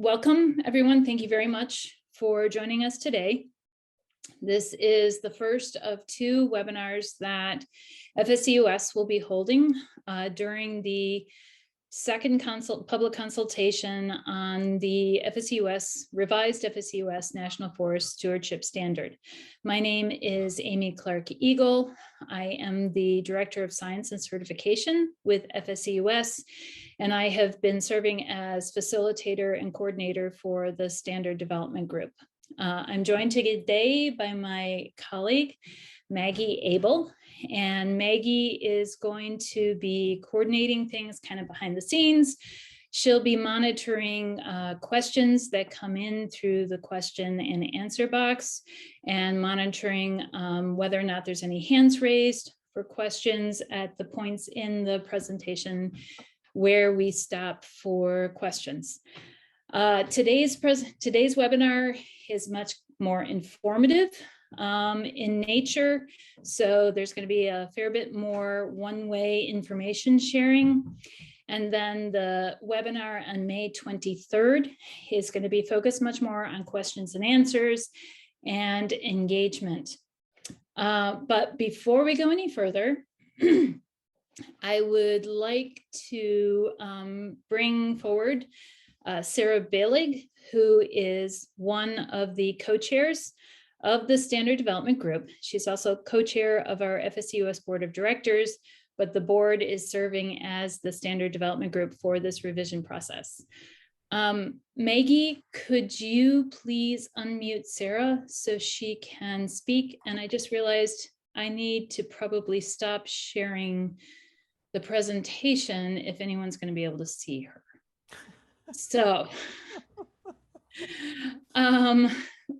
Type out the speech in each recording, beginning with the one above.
Welcome, everyone. Thank you very much for joining us today. This is the first of two webinars that FSC will be holding during the second public consultation on the revised FSC National Forest Stewardship Standard. My name is Amy Clark-Eagle. I am the Director of Science and Certification with FSC, and I have been serving as facilitator and coordinator for the Standard Development Group. I'm joined today by my colleague, Maggie Abel, and Maggie is going to be coordinating things kind of behind the scenes. She'll be monitoring questions that come in through the question and answer box and monitoring whether or not there's any hands raised for questions at the points in the presentation where we stop for questions. Today's webinar is much more informative in nature. So there's going to be a fair bit more one-way information sharing. And then the webinar on May 23rd is going to be focused much more on questions and answers and engagement. But before we go any further, I would like to bring forward Sarah Balig, who is one of the co-chairs of the Standard Development Group. She's also co-chair of our FSC Board of Directors, but the board is serving as the Standard Development Group for this revision process. Maggie, could you please unmute Sarah so she can speak? And I just realized I need to probably stop sharing the presentation if anyone's going to be able to see her. So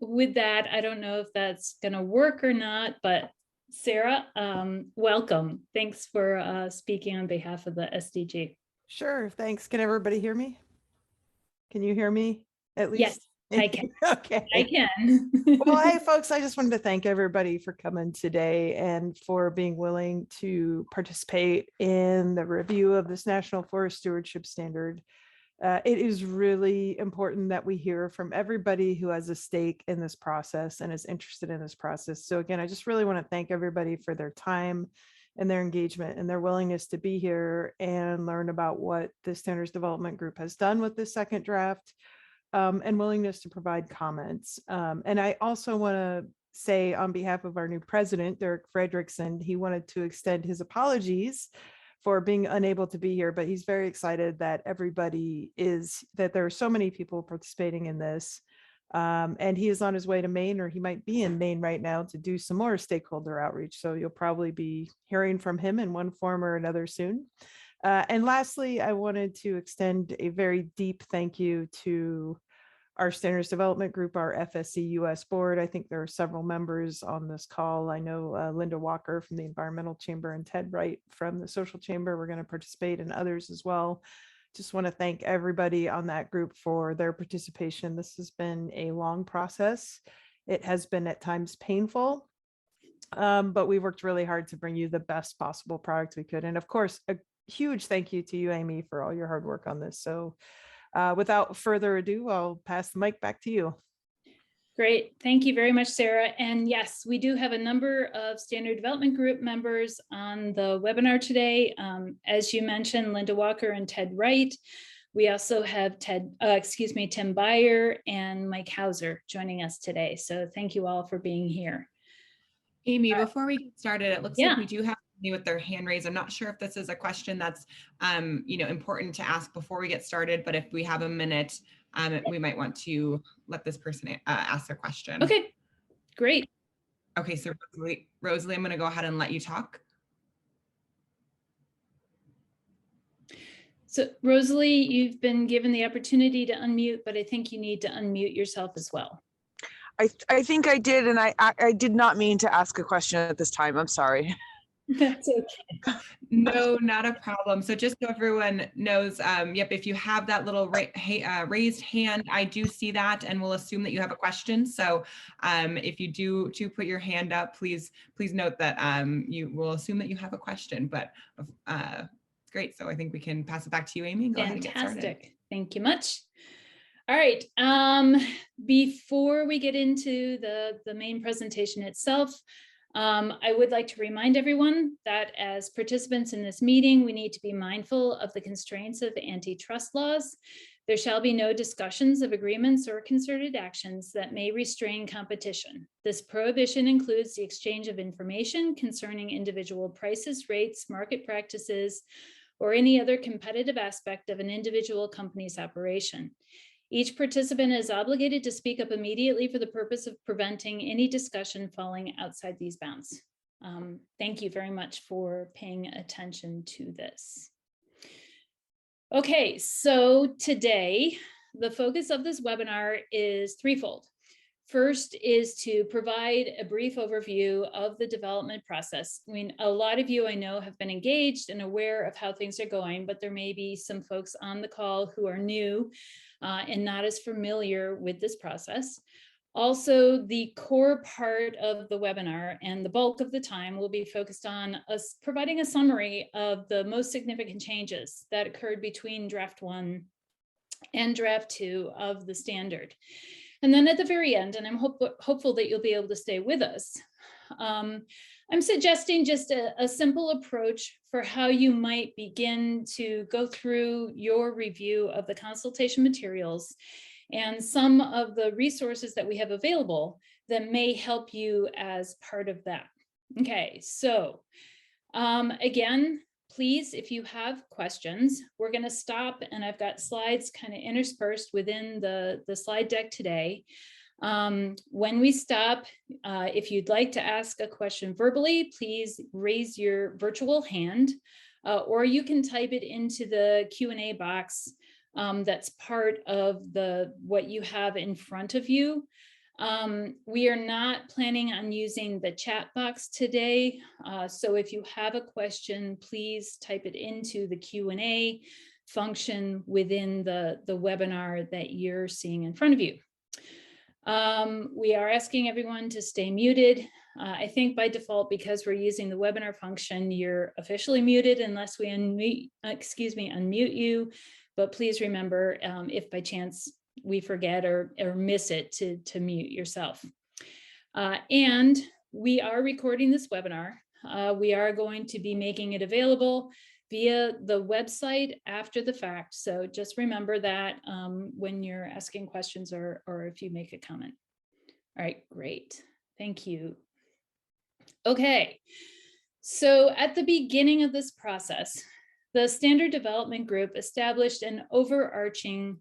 with that, I don't know if that's going to work or not, but Sarah, welcome. Thanks for speaking on behalf of the SDG. Sure, thanks. Can everybody hear me? Can you hear me at least? Yes, I can. Okay. I can. Well, hey, folks, I just wanted to thank everybody for coming today and for being willing to participate in the review of this National Forest Stewardship Standard. It is really important that we hear from everybody who has a stake in this process and is interested in this process. So again, I just really want to thank everybody for their time and their engagement and their willingness to be here and learn about what the Standards Development Group has done with this second draft and willingness to provide comments. And I also want to say on behalf of our new president, Derek Fredrickson, he wanted to extend his apologies for being unable to be here, but he's very excited that that there are so many people participating in this. And he is on his way to Maine, or he might be in Maine right now to do some more stakeholder outreach. So you'll probably be hearing from him in one form or another soon. And lastly, I wanted to extend a very deep thank you to our Standards Development Group, our FSC board. I think there are several members on this call. I know Linda Walker from the Environmental Chamber and Ted Wright from the Social Chamber. We're going to participate, and others as well. Just want to thank everybody on that group for their participation. This has been a long process. It has been at times painful, but we worked really hard to bring you the best possible product we could. And of course, a huge thank you to you, Amy, for all your hard work on this. So without further ado, I'll pass the mic back to you. Great. Thank you very much, Sarah. And yes, we do have a number of Standard Development Group members on the webinar today. As you mentioned, Linda Walker and Ted Wright. We also have Tim Beyer and Mike Hauser joining us today. So thank you all for being here. Amy, before we get started, it looks like we do have with their hand raised. I'm not sure if this is a question that's important to ask before we get started, but if we have a minute, we might want to let this person ask their question. Okay, great. Okay, so Rosalie, I'm going to go ahead and let you talk. So Rosalie, you've been given the opportunity to unmute, but I think you need to unmute yourself as well. I think I did, and I did not mean to ask a question at this time. I'm sorry. That's okay. No, not a problem. So just so everyone knows, if you have that little raised hand, I do see that, and we'll assume that you have a question. So if you do put your hand up, please note that you will assume that you have a question. But great. So I think we can pass it back to you, Amy. Go ahead and get started. Thank you much. All right, before we get into the main presentation itself, I would like to remind everyone that as participants in this meeting, we need to be mindful of the constraints of antitrust laws. There shall be no discussions of agreements or concerted actions that may restrain competition. This prohibition includes the exchange of information concerning individual prices, rates, market practices, or any other competitive aspect of an individual company's operation. Each participant is obligated to speak up immediately for the purpose of preventing any discussion falling outside these bounds. Thank you very much for paying attention to this. Okay, so today, the focus of this webinar is threefold. First is to provide a brief overview of the development process. I mean, a lot of you I know have been engaged and aware of how things are going, but there may be some folks on the call who are new and not as familiar with this process. Also, the core part of the webinar and the bulk of the time will be focused on us providing a summary of the most significant changes that occurred between draft 1 and draft 2 of the standard. And then at the very end, and I'm hopeful that you'll be able to stay with us, I'm suggesting just a simple approach for how you might begin to go through your review of the consultation materials and some of the resources that we have available that may help you as part of that. Okay, so again, please, if you have questions, we're going to stop, and I've got slides kind of interspersed within the slide deck today. When we stop, if you'd like to ask a question verbally, please raise your virtual hand, or you can type it into the Q&A box that's part of what you have in front of you. We are not planning on using the chat box today. So if you have a question, please type it into the Q&A function within the webinar that you're seeing in front of you. We are asking everyone to stay muted. I think by default, because we're using the webinar function, you're officially muted unless we unmute you. But please remember, if by chance we forget or miss it, to mute yourself. And we are recording this webinar. We are going to be making it available via the website after the fact. So just remember that when you're asking questions or if you make a comment. All right, great. Thank you. Okay, so at the beginning of this process, the Standard Development Group established an overarching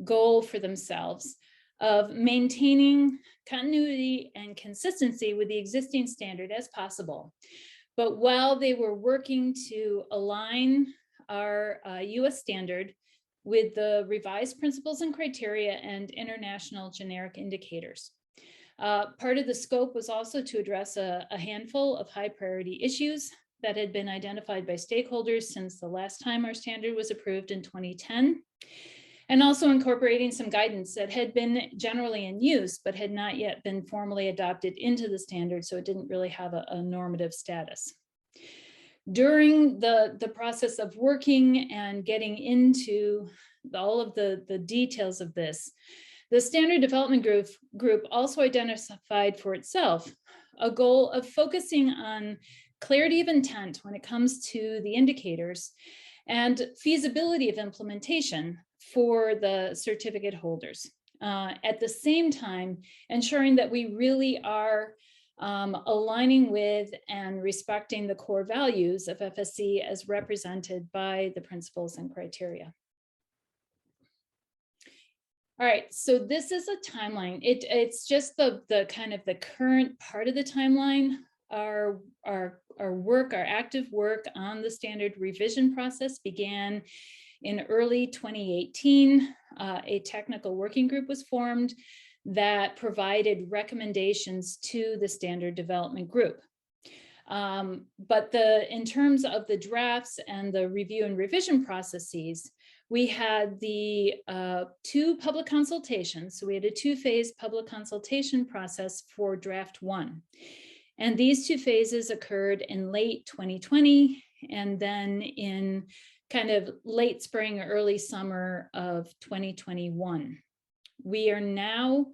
goal for themselves of maintaining continuity and consistency with the existing standard as possible. But while they were working to align our US standard with the revised principles and criteria and international generic indicators. Part of the scope was also to address a handful of high priority issues that had been identified by stakeholders since the last time our standard was approved in 2010. And also incorporating some guidance that had been generally in use, but had not yet been formally adopted into the standard, so it didn't really have a normative status. During the process of working and getting into all of the details of this, the Standard Development Group also identified for itself a goal of focusing on clarity of intent when it comes to the indicators and feasibility of implementation for the certificate holders. At the same time, ensuring that we really are aligning with and respecting the core values of FSC as represented by the principles and criteria. All right, so this is a timeline. It's just the kind of the current part of the timeline. Our active work on the standard revision process began in early 2018. A technical working group was formed that provided recommendations to the Standard Development Group. But in terms of the drafts and the review and revision processes, we had the 2 public consultations. So we had a 2-phase public consultation process for draft 1. And these 2 phases occurred in late 2020 and then in kind of late spring or early summer of 2021. We are now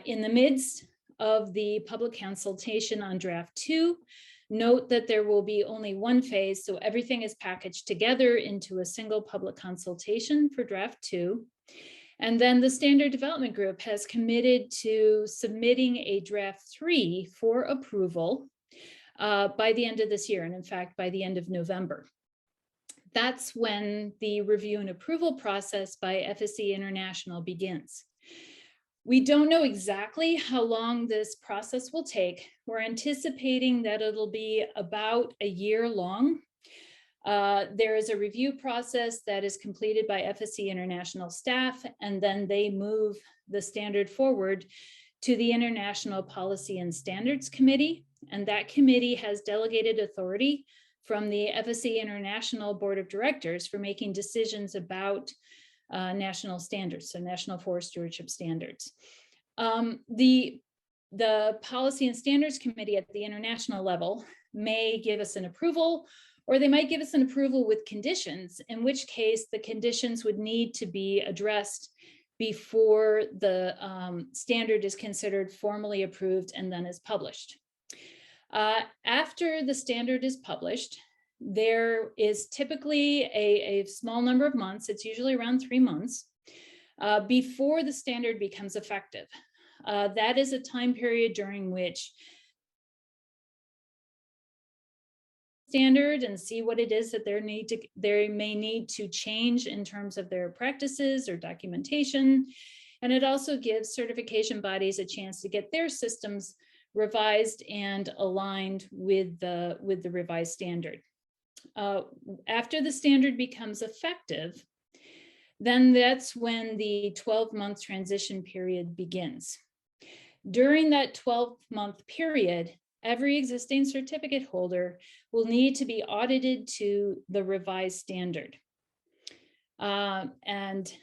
in the midst of the public consultation on draft 2. Note that there will be only one phase, so everything is packaged together into a single public consultation for draft 2. And then the standard development group has committed to submitting a draft 3 for approval by the end of this year, and in fact, by the end of November. That's when the review and approval process by FSC International begins. We don't know exactly how long this process will take. We're anticipating that it'll be about a year long. There is a review process that is completed by FSC International staff, and then they move the standard forward to the International Policy and Standards Committee. And that committee has delegated authority from the FSC International Board of Directors for making decisions about national standards, so National Forest Stewardship Standards. The Policy and Standards Committee at the international level may give us an approval, or they might give us an approval with conditions, in which case the conditions would need to be addressed before the standard is considered formally approved and then is published. After the standard is published, there is typically a small number of months, it's usually around 3 months, before the standard becomes effective. That is a time period during which standard and see what it is that they may need to change in terms of their practices or documentation. And it also gives certification bodies a chance to get their systems revised and aligned with the revised standard. After the standard becomes effective, then that's when the 12-month transition period begins. During that 12-month period, every existing certificate holder will need to be audited to the revised standard. And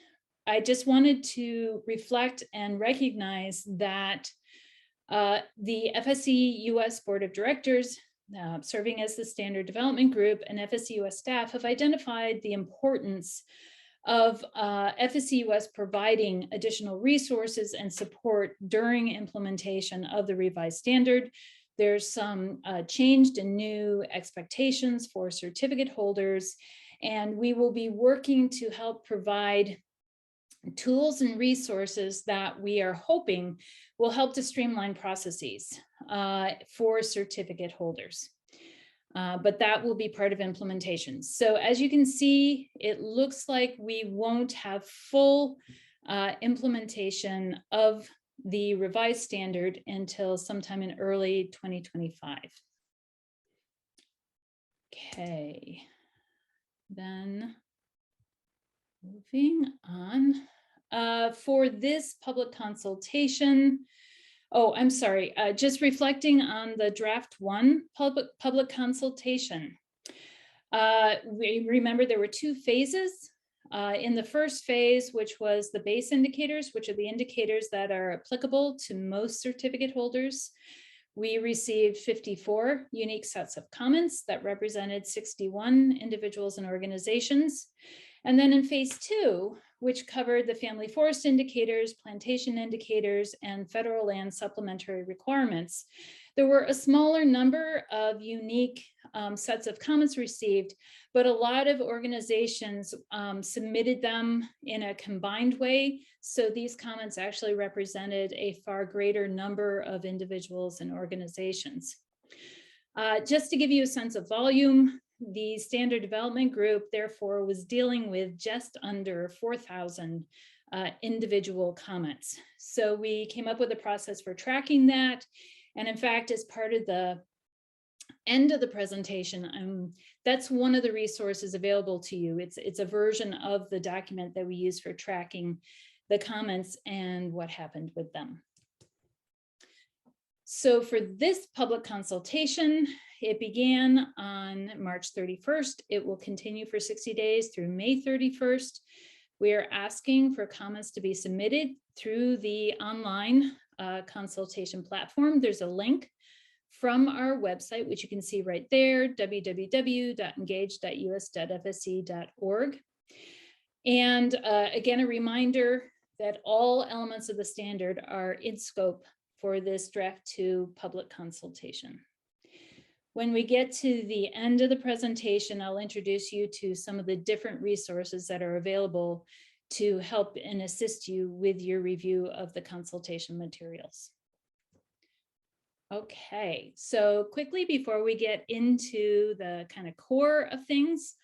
I just wanted to reflect and recognize that the FSC US Board of Directors, serving as the Standard Development Group, and FSC US staff have identified the importance of FSC US providing additional resources and support during implementation of the revised standard. There's some changed and new expectations for certificate holders, and we will be working to help provide tools and resources that we are hoping will help to streamline processes for certificate holders. But that will be part of implementation. So as you can see, it looks like we won't have full implementation of the revised standard until sometime in early 2025. Okay, then moving on. For this public consultation, oh, I'm sorry, just reflecting on the draft 1 public consultation. We remember there were 2 phases. In the first phase, which was the base indicators, which are the indicators that are applicable to most certificate holders, we received 54 unique sets of comments that represented 61 individuals and organizations. And then in phase 2, which covered the family forest indicators, plantation indicators, and federal land supplementary requirements, there were a smaller number of unique sets of comments received, but a lot of organizations submitted them in a combined way. So these comments actually represented a far greater number of individuals and organizations. Just to give you a sense of volume, the Standard Development Group, therefore, was dealing with just under 4,000 individual comments. So we came up with a process for tracking that. And in fact, as part of the end of the presentation, that's one of the resources available to you. It's a version of the document that we use for tracking the comments and what happened with them. So for this public consultation, it began on March 31st. It will continue for 60 days through May 31st. We are asking for comments to be submitted through the online consultation platform. There's a link from our website, which you can see right there, www.engage.us.fsc.org. And again, a reminder that all elements of the standard are in scope for this draft 2 public consultation. When we get to the end of the presentation, I'll introduce you to some of the different resources that are available to help and assist you with your review of the consultation materials. Okay, so quickly before we get into the kind of core of things,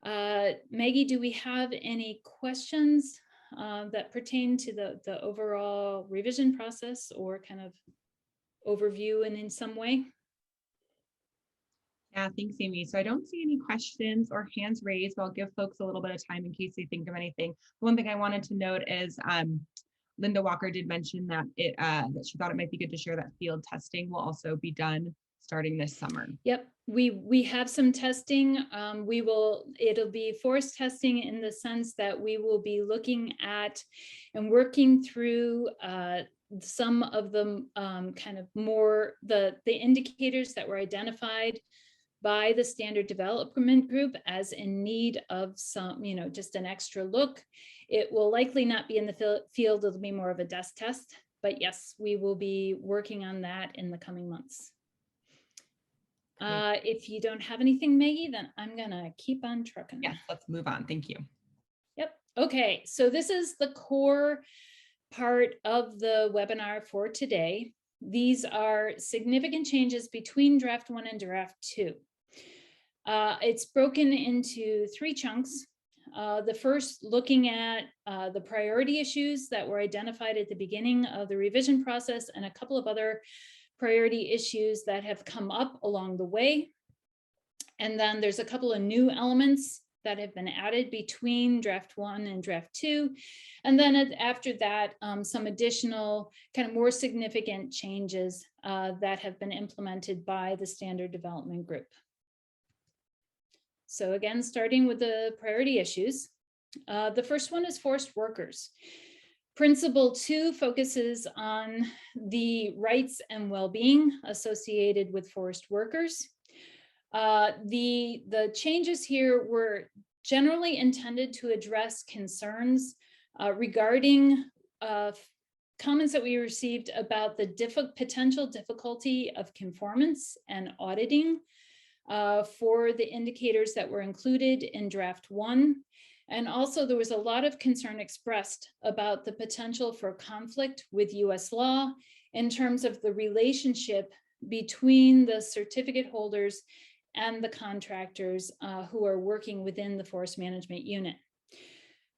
Maggie, do we have any questions that pertain to the overall revision process or kind of overview and in some way? Yeah, thanks, Amy. So I don't see any questions or hands raised, but I'll give folks a little bit of time in case they think of anything. One thing I wanted to note is Linda Walker did mention that that she thought it might be good to share that field testing will also be done starting this summer. Yep, we have some testing. It'll be forced testing in the sense that we will be looking at and working through some of the kind of more the indicators that were identified by the standard development group as in need of some, just an extra look. It will likely not be in the field, it'll be more of a desk test, but yes, we will be working on that in the coming months. If you don't have anything, Maggie, then I'm gonna keep on trucking. Yes, let's move on, thank you. Yep, okay, so this is the core part of the webinar for today. These are significant changes between draft 1 and draft 2. It's broken into 3 chunks. The first looking at the priority issues that were identified at the beginning of the revision process and a couple of other priority issues that have come up along the way. And then there's a couple of new elements that have been added between draft 1 and draft 2. And then after that, some additional kind of more significant changes that have been implemented by the standard development group. So again, starting with the priority issues, the first one is forced workers. Principle 2 focuses on the rights and well-being associated with forced workers. The changes here were generally intended to address concerns regarding comments that we received about the potential difficulty of conformance and auditing for the indicators that were included in draft 1. And also there was a lot of concern expressed about the potential for conflict with US law in terms of the relationship between the certificate holders and the contractors who are working within the forest management unit.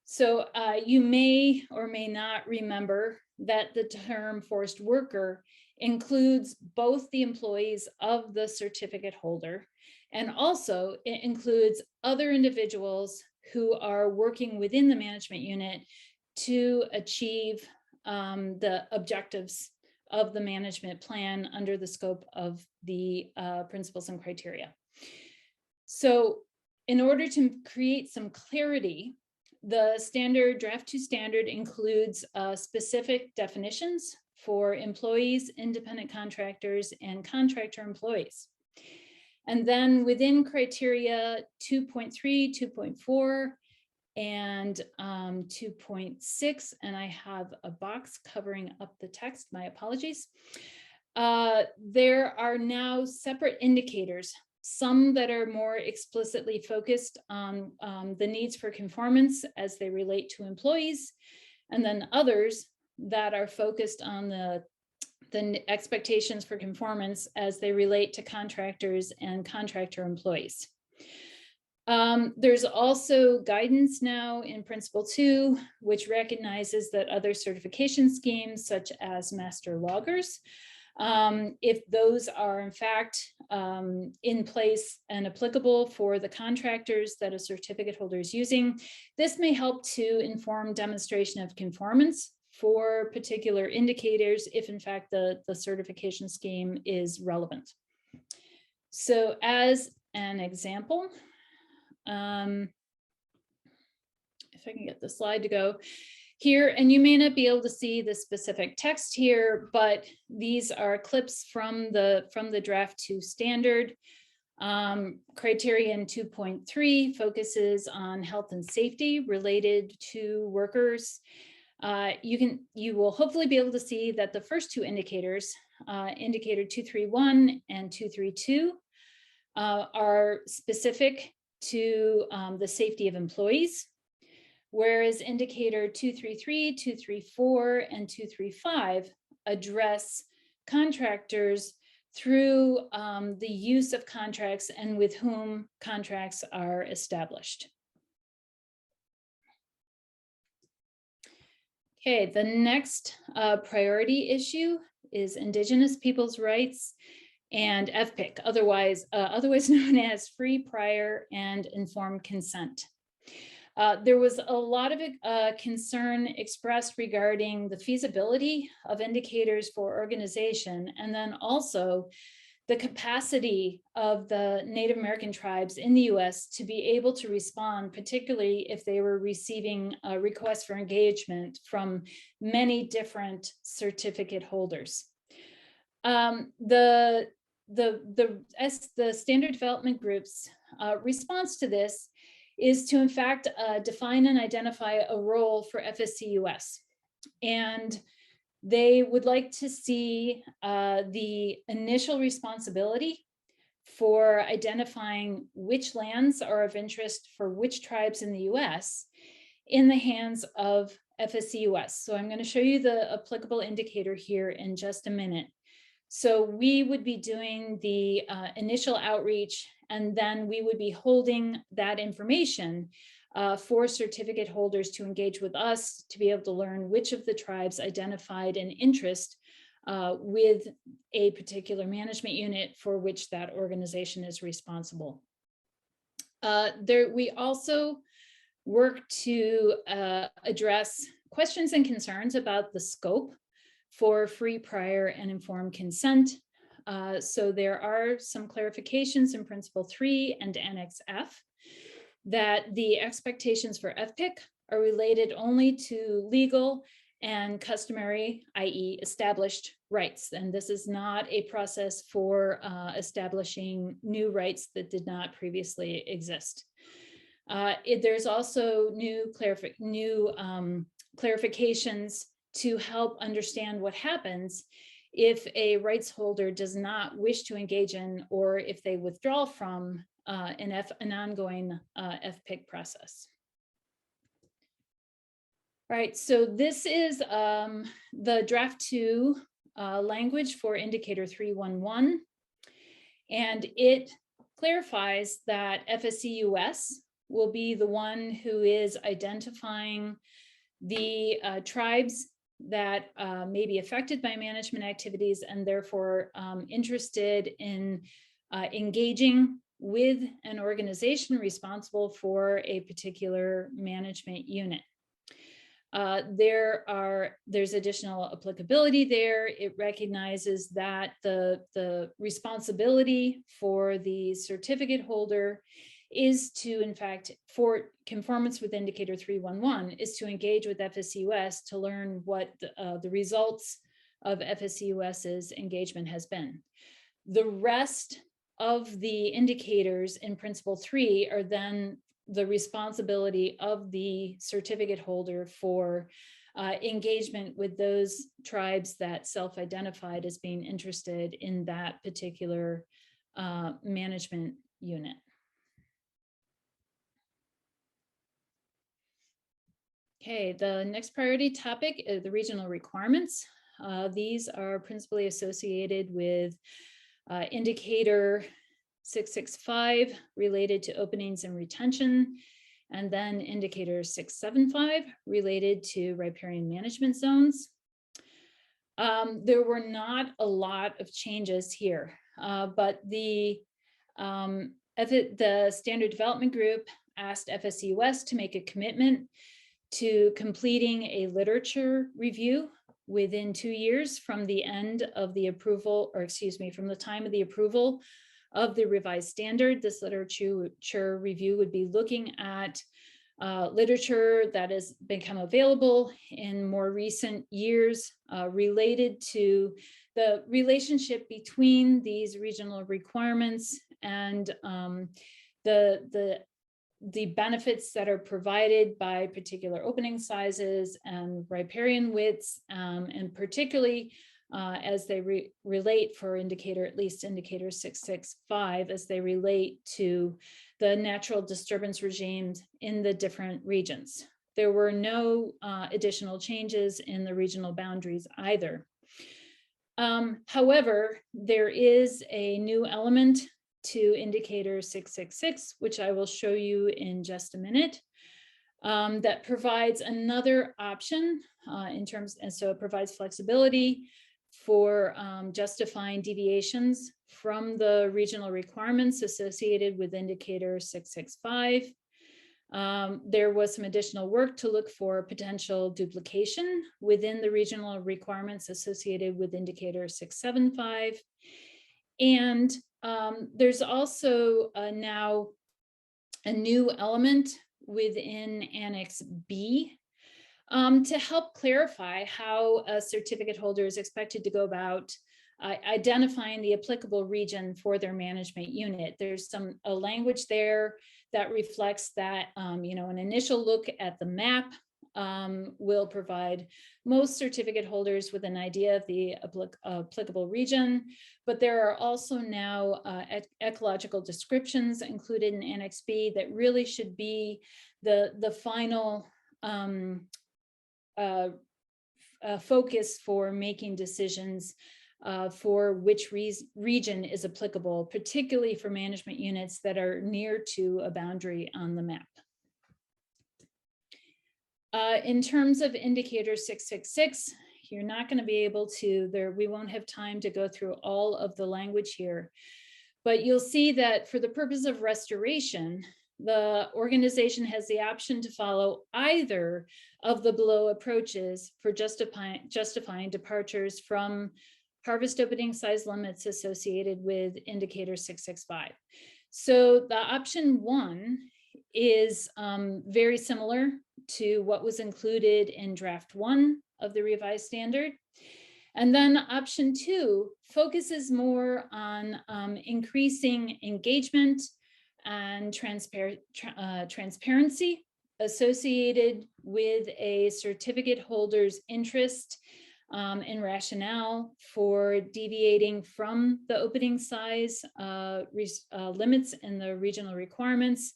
So you may or may not remember that the term forced worker includes both the employees of the certificate holder, and also it includes other individuals who are working within the management unit to achieve the objectives of the management plan under the scope of the principles and criteria. So in order to create some clarity, the standard draft 2 standard includes specific definitions for employees, independent contractors, and contractor employees. And then within criteria 2.3, 2.4, and 2.6, and I have a box covering up the text, my apologies. There are now separate indicators, some that are more explicitly focused on the needs for conformance as they relate to employees, and then others that are focused on the expectations for conformance as they relate to contractors and contractor employees. There's also guidance now in Principle 2, which recognizes that other certification schemes such as master loggers, if those are in fact in place and applicable for the contractors that a certificate holder is using, this may help to inform demonstration of conformance for particular indicators if in fact the certification scheme is relevant. So as an example, if I can get the slide to go here, and you may not be able to see the specific text here, but these are clips from the draft 2 standard. Criterion 2.3 focuses on health and safety related to workers. You will hopefully be able to see that the first two indicators, indicator 231 and 232, are specific to the safety of employees, whereas indicator 233, 234, and 235 address contractors through the use of contracts and with whom contracts are established. Okay, the next priority issue is Indigenous people's rights and FPIC, otherwise known as free, prior, and informed consent. There was a lot of concern expressed regarding the feasibility of indicators for organization, and then also the capacity of the Native American tribes in the US to be able to respond, particularly if they were receiving requests for engagement from many different certificate holders. The Standard Development Group's response to this is to, in fact, define and identify a role for FSC US. And they would like to see the initial responsibility for identifying which lands are of interest for which tribes in the US in the hands of FSC US. So I'm going to show you the applicable indicator here in just a minute. So we would be doing the initial outreach, and then we would be holding that information for certificate holders to engage with us to be able to learn which of the tribes identified an interest with a particular management unit for which that organization is responsible. We also work to address questions and concerns about the scope for free, prior, and informed consent. So there are some clarifications in Principle 3 and Annex F that the expectations for FPIC are related only to legal and customary, i.e. established rights. And this is not a process for establishing new rights that did not previously exist. There's also new clarifications to help understand what happens if a rights holder does not wish to engage in, or if they withdraw from an ongoing FPIC process. All right, so this is the draft 2 language for indicator 311, and it clarifies that FSC US will be the one who is identifying the tribes that may be affected by management activities and therefore interested in engaging with an organization responsible for a particular management unit. There's additional applicability there. It recognizes that the responsibility for the certificate holder is to, in fact, for conformance with indicator 311, is to engage with FSC US to learn what the results of FSC US's engagement has been. The rest of the indicators in Principle 3 are then the responsibility of the certificate holder for engagement with those tribes that self-identified as being interested in that particular management unit. Okay, the next priority topic is the regional requirements. These are principally associated with indicator 665 related to openings and retention, and then indicator 675 related to riparian management zones. There were not a lot of changes here, but the Standard Development Group asked FSC US to make a commitment to completing a literature review within 2 years from the end of the approval, or excuse me, from the time of the approval of the revised standard. This literature review would be looking at literature that has become available in more recent years related to the relationship between these regional requirements and the the benefits that are provided by particular opening sizes and riparian widths, and particularly as they relate for indicator, at least indicator 665, as they relate to the natural disturbance regimes in the different regions. There were no additional changes in the regional boundaries either. However, there is a new element to indicator 666, which I will show you in just a minute, that provides another option in terms, and so it provides flexibility for justifying deviations from the regional requirements associated with indicator 665. There was some additional work to look for potential duplication within the regional requirements associated with indicator 675. And there's also now a new element within Annex B to help clarify how a certificate holder is expected to go about identifying the applicable region for their management unit. There's a language there that reflects that, you know, an initial look at the map will provide most certificate holders with an idea of the applicable region, but there are also now ecological descriptions included in Annex B that really should be the final focus for making decisions for which region is applicable, particularly for management units that are near to a boundary on the map. In terms of indicator 666, you're not going to be able to, we won't have time to go through all of the language here, but you'll see that for the purpose of restoration, the organization has the option to follow either of the below approaches for justifying departures from harvest opening size limits associated with indicator 665. So the option 1 is very similar to what was included in draft 1 of the revised standard. And then option 2 focuses more on increasing engagement and transparency associated with a certificate holder's interest and rationale for deviating from the opening size limits in the regional requirements.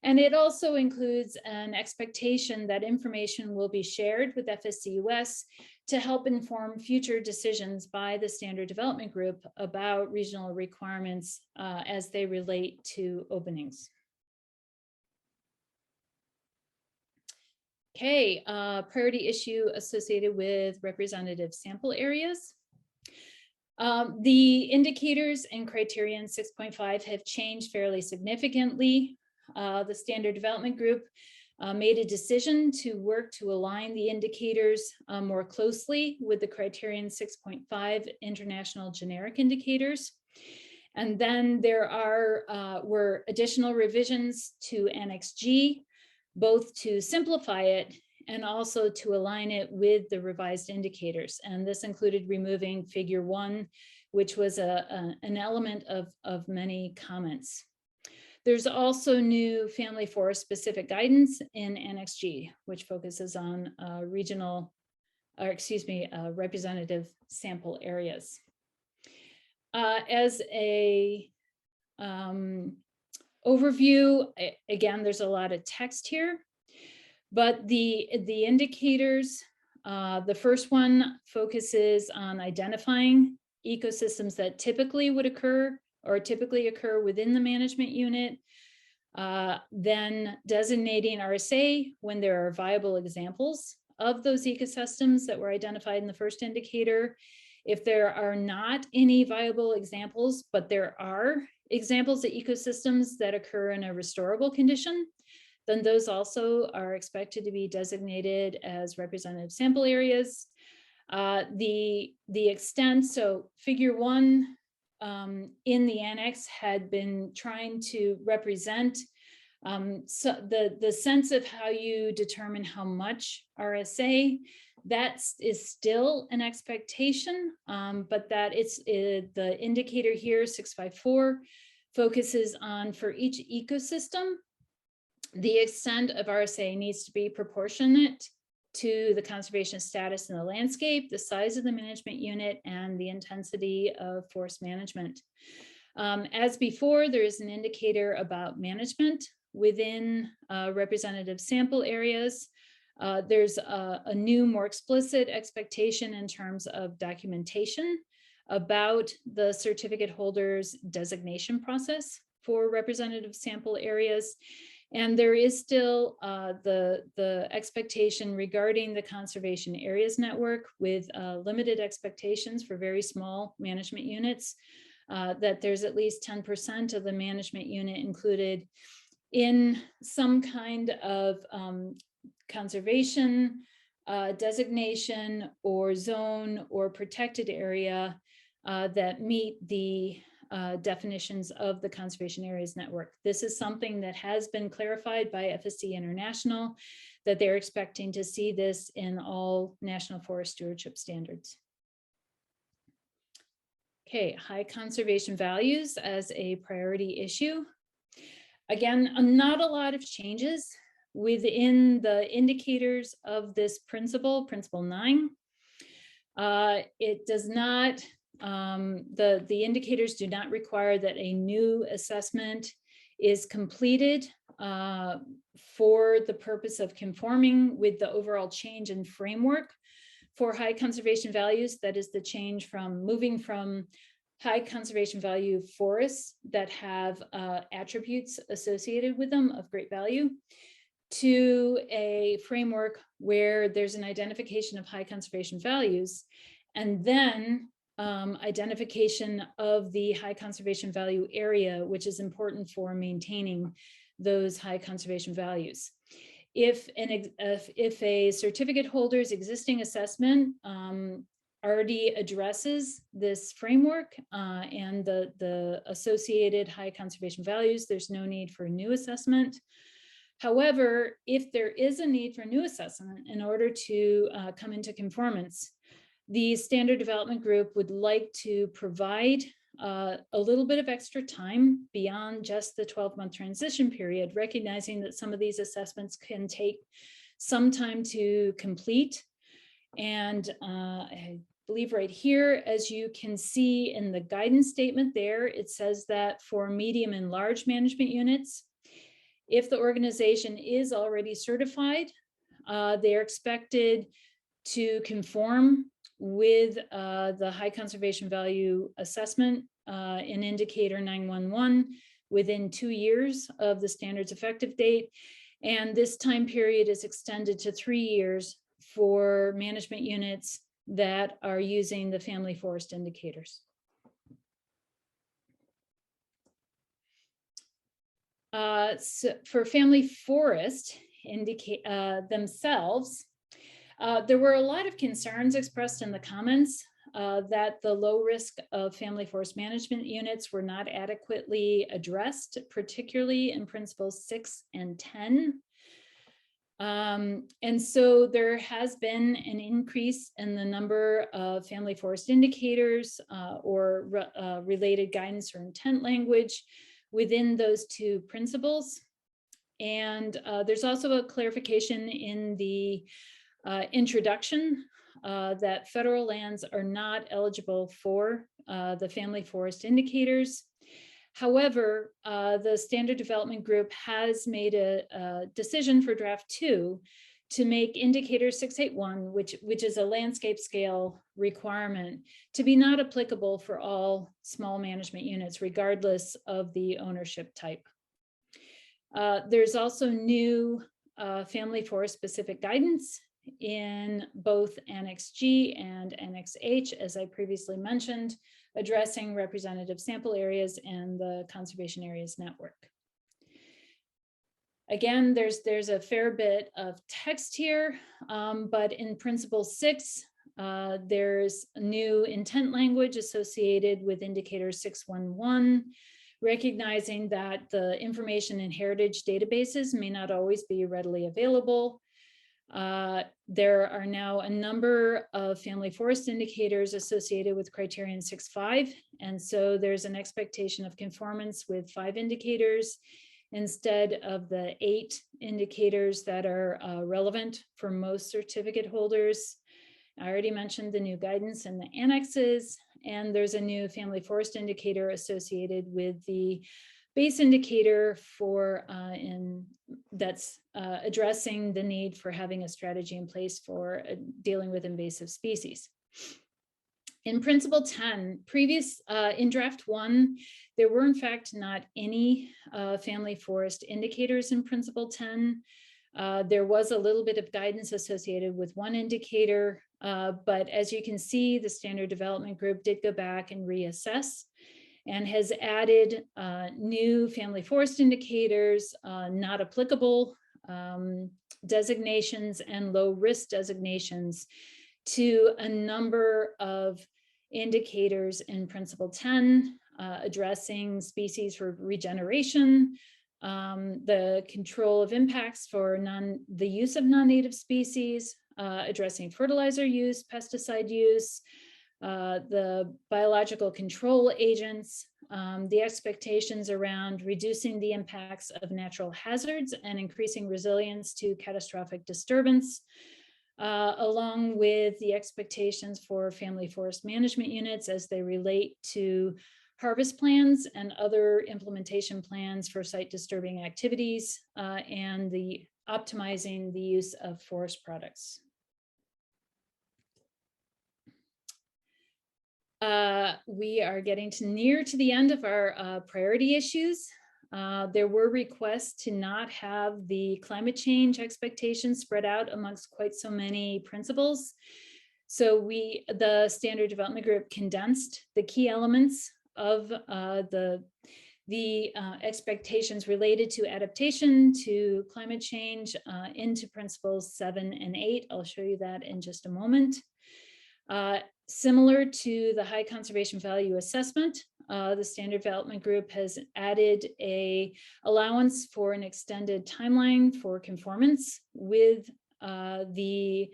And it also includes an expectation that information will be shared with FSC US to help inform future decisions by the Standard Development Group about regional requirements as they relate to openings. Okay, priority issue associated with representative sample areas. The indicators and criterion 6.5 have changed fairly significantly. The Standard Development Group made a decision to work to align the indicators more closely with the criterion 6.5 international generic indicators. And then there were additional revisions to Annex G, both to simplify it and also to align it with the revised indicators. And this included removing figure 1, which was an element of many comments. There's also new family forest specific guidance in Annex G, which focuses on representative sample areas. As a overview, again, there's a lot of text here, but the indicators, the first one focuses on identifying ecosystems that typically would occur or typically occur within the management unit, then designating RSA when there are viable examples of those ecosystems that were identified in the first indicator. If there are not any viable examples, but there are examples of ecosystems that occur in a restorable condition, then those also are expected to be designated as representative sample areas. The extent, so figure 1 in the annex had been trying to represent so the sense of how you determine how much RSA. That is still an expectation, but that the indicator here, 654, focuses on for each ecosystem, The extent of RSA needs to be proportionate to the conservation status in the landscape, the size of the management unit, and the intensity of forest management. As before, there is an indicator about management within representative sample areas. There's a new, more explicit expectation in terms of documentation about the certificate holder's designation process for representative sample areas. And there is still the expectation regarding the conservation areas network with limited expectations for very small management units, that there's at least 10% of the management unit included in some kind of conservation designation or zone or protected area that meet the definitions of the conservation areas network. This is something that has been clarified by FSC International, that they're expecting to see this in all national forest stewardship standards. Okay, high conservation values as a priority issue. Again, not a lot of changes within the indicators of this principle, principle 9. It does not, the indicators do not require that a new assessment is completed for the purpose of conforming with the overall change in framework for high conservation values. That is the change from moving from high conservation value forests that have attributes associated with them of great value to a framework where there's an identification of high conservation values and then identification of the high conservation value area, which is important for maintaining those high conservation values. If a certificate holder's existing assessment already addresses this framework and the associated high conservation values, there's no need for a new assessment. However, if there is a need for a new assessment in order to come into conformance, the standard development group would like to provide a little bit of extra time beyond just the 12-month transition period, recognizing that some of these assessments can take some time to complete. And I believe right here, as you can see in the guidance statement there, it says that for medium and large management units, if the organization is already certified, they are expected to conform with the high conservation value assessment in indicator 911 within 2 years of the standard's effective date. And this time period is extended to 3 years for management units that are using the family forest indicators. So for family forest themselves, there were a lot of concerns expressed in the comments that the low risk of family forest management units were not adequately addressed, particularly in principles 6 and 10. And so there has been an increase in the number of family forest indicators or related guidance or intent language within those two principles. And there's also a clarification in the introduction that federal lands are not eligible for the family forest indicators. However, the Standard Development Group has made a decision for draft 2 to make indicator 681, which is a landscape scale requirement, to be not applicable for all small management units, regardless of the ownership type. There's also new family forest specific guidance in both Annex G and Annex H, as I previously mentioned, addressing representative sample areas and the conservation areas network. Again, there's a fair bit of text here, but in Principle 6, there's new intent language associated with indicator 611, recognizing that the information in heritage databases may not always be readily available. There are now a number of family forest indicators associated with criterion 6.5, and so there's an expectation of conformance with 5 indicators instead of the 8 indicators that are relevant for most certificate holders. I already mentioned the new guidance in the annexes, and there's a new family forest indicator associated with the base indicator for that's addressing the need for having a strategy in place for dealing with invasive species. In Principle 10, in Draft 1, there were in fact not any family forest indicators in Principle 10. There was a little bit of guidance associated with one indicator, but as you can see, the Standard Development Group did go back and reassess and has added new family forest indicators, not applicable designations, and low risk designations to a number of indicators in Principle 10, addressing species for regeneration, the control of impacts for the use of non-native species, addressing fertilizer use, pesticide use, the biological control agents, the expectations around reducing the impacts of natural hazards and increasing resilience to catastrophic disturbance, along with the expectations for family forest management units as they relate to harvest plans and other implementation plans for site disturbing activities, and the optimizing the use of forest products. We are getting near to the end of our priority issues. There were requests to not have the climate change expectations spread out amongst quite so many principles. So the Standard Development Group condensed the key elements of the expectations related to adaptation to climate change into principles 7 and 8. I'll show you that in just a moment. Similar to the high conservation value assessment, the Standard Development Group has added an allowance for an extended timeline for conformance with the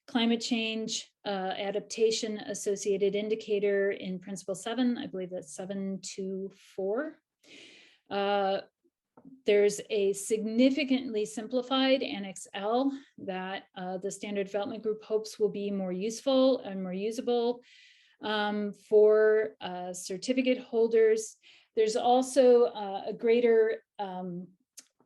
climate change adaptation associated indicator in Principle 7. I believe that's 724. There's a significantly simplified Annex L that the Standard Development Group hopes will be more useful and more usable for certificate holders. There's also a greater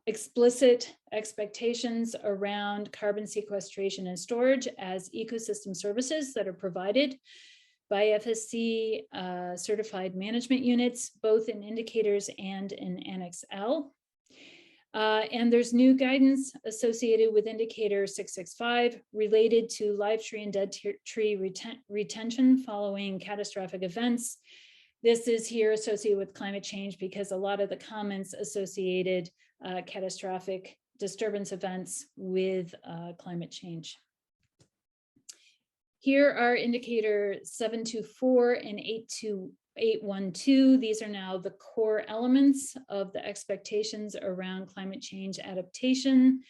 explicit expectations around carbon sequestration and storage as ecosystem services that are provided by FSC certified management units, both in indicators and in Annex L. And there's new guidance associated with indicator 665 related to live tree and dead tree retention following catastrophic events. This is here associated with climate change because a lot of the comments associated catastrophic disturbance events with climate change. Here are indicator 724 and 812. These are now the core elements of the expectations around climate change adaptation.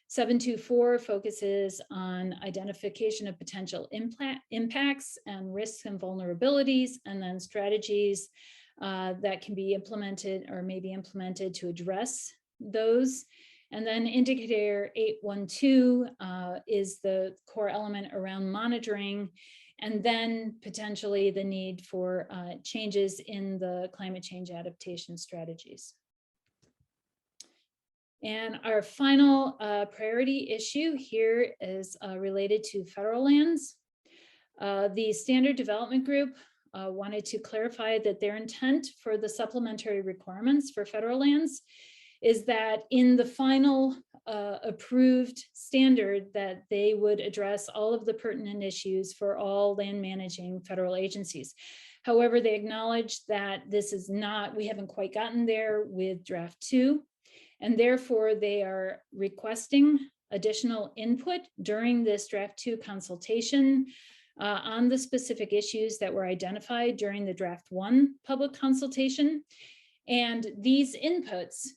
724 focuses on identification of potential impacts and risks and vulnerabilities, and then strategies that can be implemented or may be implemented to address those. And then indicator 812 is the core element around monitoring, and then potentially the need for changes in the climate change adaptation strategies. And our final priority issue here is related to federal lands. The Standard Development Group wanted to clarify that their intent for the supplementary requirements for federal lands is that in the final approved standard that they would address all of the pertinent issues for all land managing federal agencies. However, they acknowledge that this is not, we haven't quite gotten there with draft 2, and therefore they are requesting additional input during this draft 2 consultation on the specific issues that were identified during the draft 1 public consultation. And these inputs,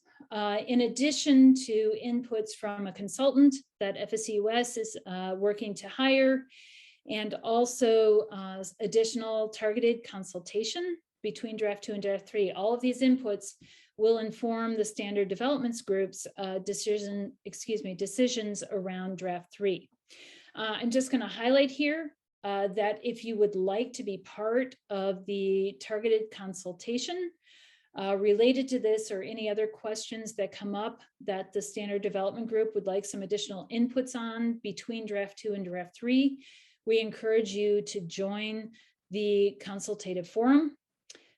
in addition to inputs from a consultant that FSC US is working to hire, and also additional targeted consultation between draft 2 and draft 3. All of these inputs will inform the standard developments group's decisions around draft 3. I'm just going to highlight here that if you would like to be part of the targeted consultation related to this or any other questions that come up that the standard development group would like some additional inputs on between draft 2 and draft 3, we encourage you to join the consultative forum.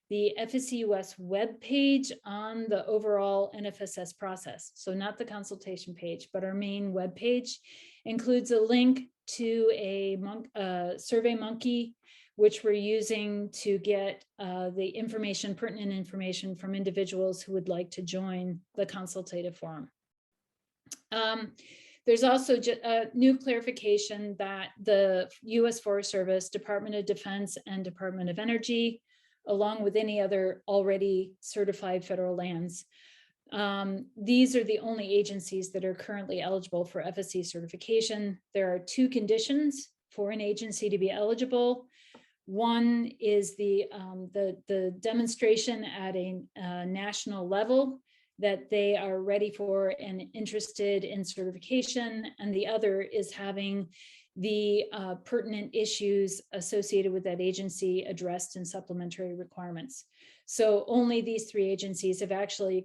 The FSC US webpage on the overall NFSS process, so not the consultation page, but our main webpage, includes a link to a SurveyMonkey, which we're using to get the information, pertinent information from individuals who would like to join the consultative forum. There's also a new clarification that the U.S. Forest Service, Department of Defense, and Department of Energy, along with any other already certified federal lands, these are the only agencies that are currently eligible for FSC certification. There are 2 conditions for an agency to be eligible. One is the demonstration at a national level that they are ready for and interested in certification, and the other is having the pertinent issues associated with that agency addressed in supplementary requirements. So only these 3 agencies have actually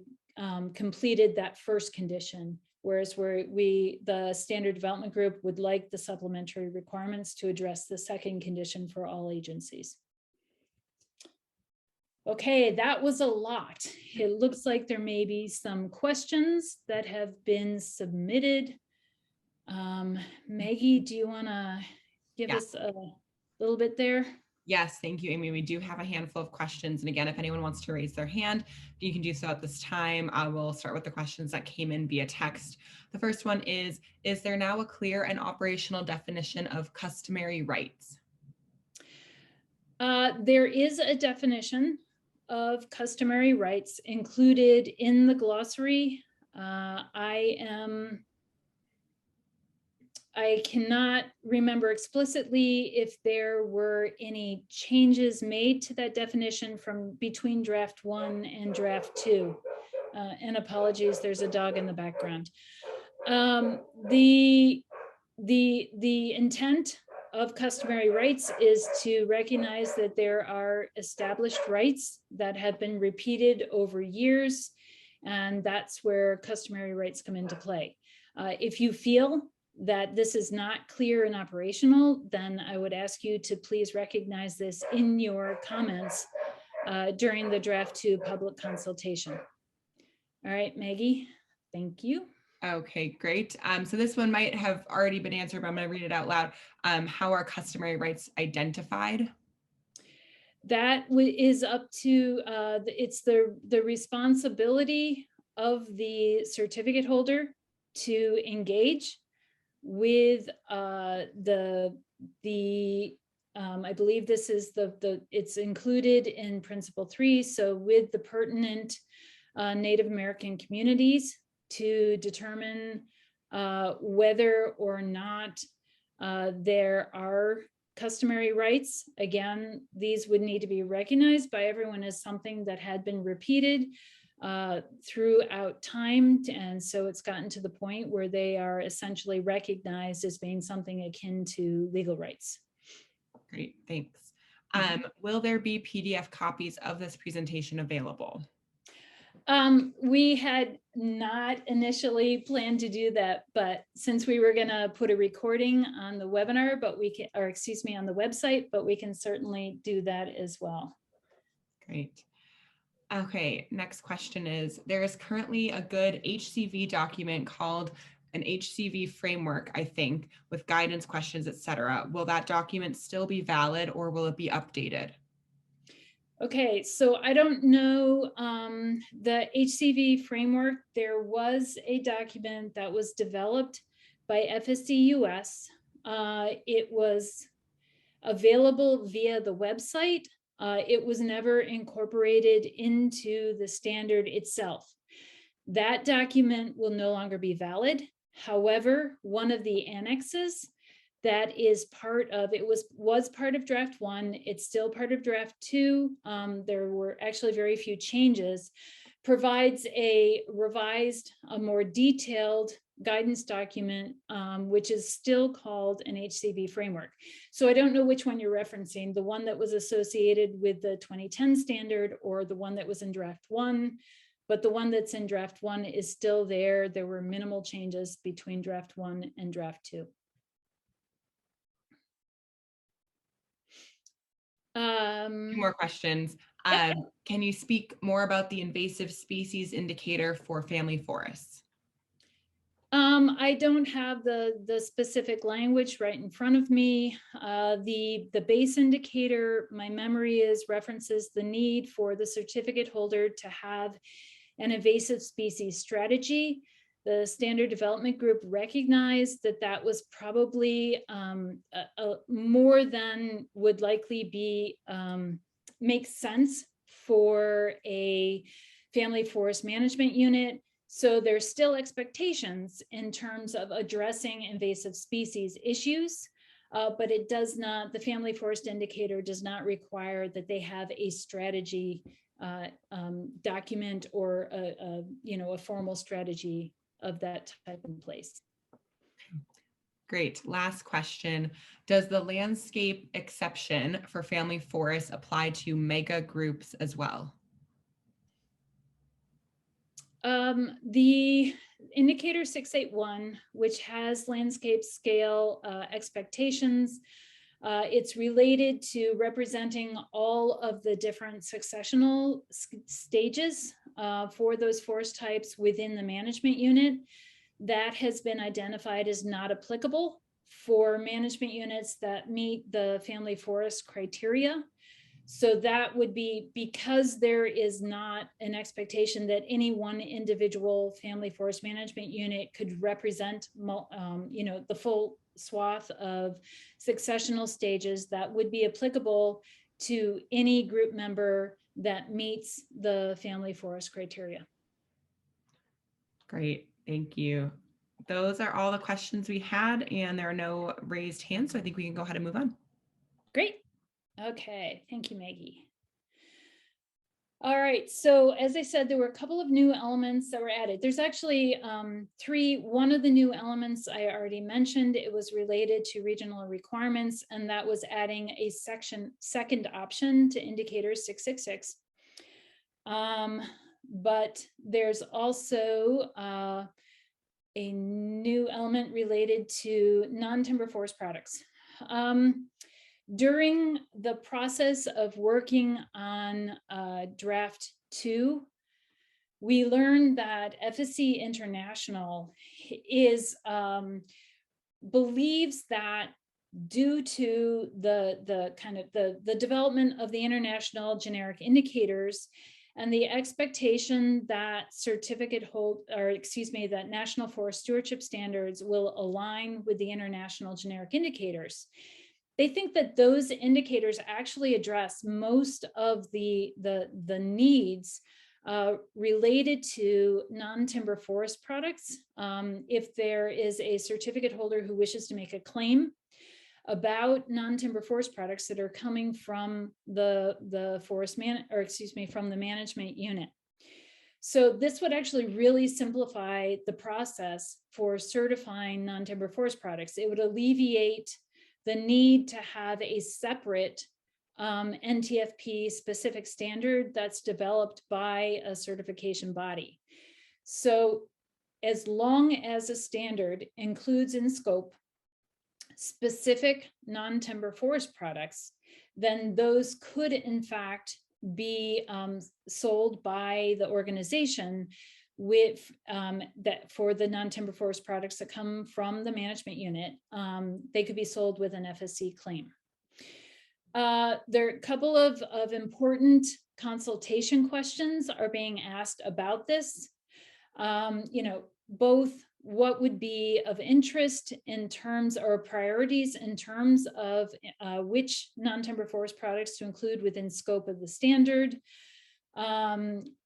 completed that first condition, whereas the standard development group would like the supplementary requirements to address the second condition for all agencies. Okay, that was a lot. It looks like there may be some questions that have been submitted. Maggie, do you want to give us a little bit there? Yes, thank you, Amy. We do have a handful of questions. And again, if anyone wants to raise their hand, you can do so at this time. I will start with the questions that came in via text. The first one is there now a clear and operational definition of customary rights? There is a definition of customary rights included in the glossary. I cannot remember explicitly if there were any changes made to that definition from between draft 1 and draft 2. And apologies, there's a dog in the background. The intent of customary rights is to recognize that there are established rights that have been repeated over years, and that's where customary rights come into play. If you feel that this is not clear and operational, then I would ask you to please recognize this in your comments during the draft 2 public consultation. All right, Maggie, thank you. Okay, great. So this one might have already been answered, but I'm going to read it out loud. How are customary rights identified? That is up to, it's the responsibility of the certificate holder to engage with I believe this is it's included in Principle 3. So with the pertinent Native American communities to determine whether or not there are customary rights. Again, these would need to be recognized by everyone as something that had been repeated throughout time. And so it's gotten to the point where they are essentially recognized as being something akin to legal rights. Great, thanks. Will there be PDF copies of this presentation available? We had not initially planned to do that, but since we were going to put a recording on the webinar, but we can, or excuse me, on the website, but we can certainly do that as well. Great. Okay, next question is, there is currently a good HCV document called an HCV framework, I think, with guidance, questions, etc. Will that document still be valid or will it be updated? Okay, so I don't know the HCV framework. There was a document that was developed by FSC US. It was available via the website. It was never incorporated into the standard itself. That document will no longer be valid. However, one of the annexes that is part of, it was part of draft 1, it's still part of draft 2. There were actually very few changes, provides a revised, a more detailed guidance document, which is still called an HCV framework. So I don't know which one you're referencing, the one that was associated with the 2010 standard or the one that was in draft 1, but the one that's in draft 1 is still there. There were minimal changes between draft 1 and draft 2. Two more questions. Yep. Can you speak more about the invasive species indicator for family forests? I don't have the specific language right in front of me. The base indicator, my memory is, references the need for the certificate holder to have an invasive species strategy. The standard development group recognized that that was probably more than would likely be make sense for a family forest management unit. So there's still expectations in terms of addressing invasive species issues, but it does not, the family forest indicator does not require that they have a strategy document or a formal strategy of that type in place. Great. Last question. Does the landscape exception for family forests apply to mega groups as well? The indicator 681, which has landscape scale expectations, it's related to representing all of the different successional stages for those forest types within the management unit. That has been identified as not applicable for management units that meet the family forest criteria. So that would be because there is not an expectation that any one individual family forest management unit could represent, the full swath of successional stages that would be applicable to any group member that meets the family forest criteria. Great, thank you. Those are all the questions we had, and there are no raised hands, so I think we can go ahead and move on. Great. Okay, thank you, Maggie. All right, so as I said, there were a couple of new elements that were added. There's actually three. One of the new elements I already mentioned, it was related to regional requirements, and that was adding a second option to indicator 666. But there's also a new element related to non-timber forest products. During the process of working on draft 2, we learned that FSC International believes that due to the development of the international generic indicators and the expectation that that national forest stewardship standards will align with the international generic indicators, they think that those indicators actually address most of the needs related to non-timber forest products. If there is a certificate holder who wishes to make a claim about non-timber forest products that are coming from the from the management unit. So this would actually really simplify the process for certifying non-timber forest products. It would alleviate the need to have a separate NTFP specific standard that's developed by a certification body. So as long as a standard includes in scope specific non-timber forest products, then those could in fact be sold by the organization with that for the non-timber forest products that come from the management unit. They could be sold with an FSC claim. There are a couple of important consultation questions are being asked about this. Both what would be of interest in terms or priorities in terms of which non-timber forest products to include within scope of the standard.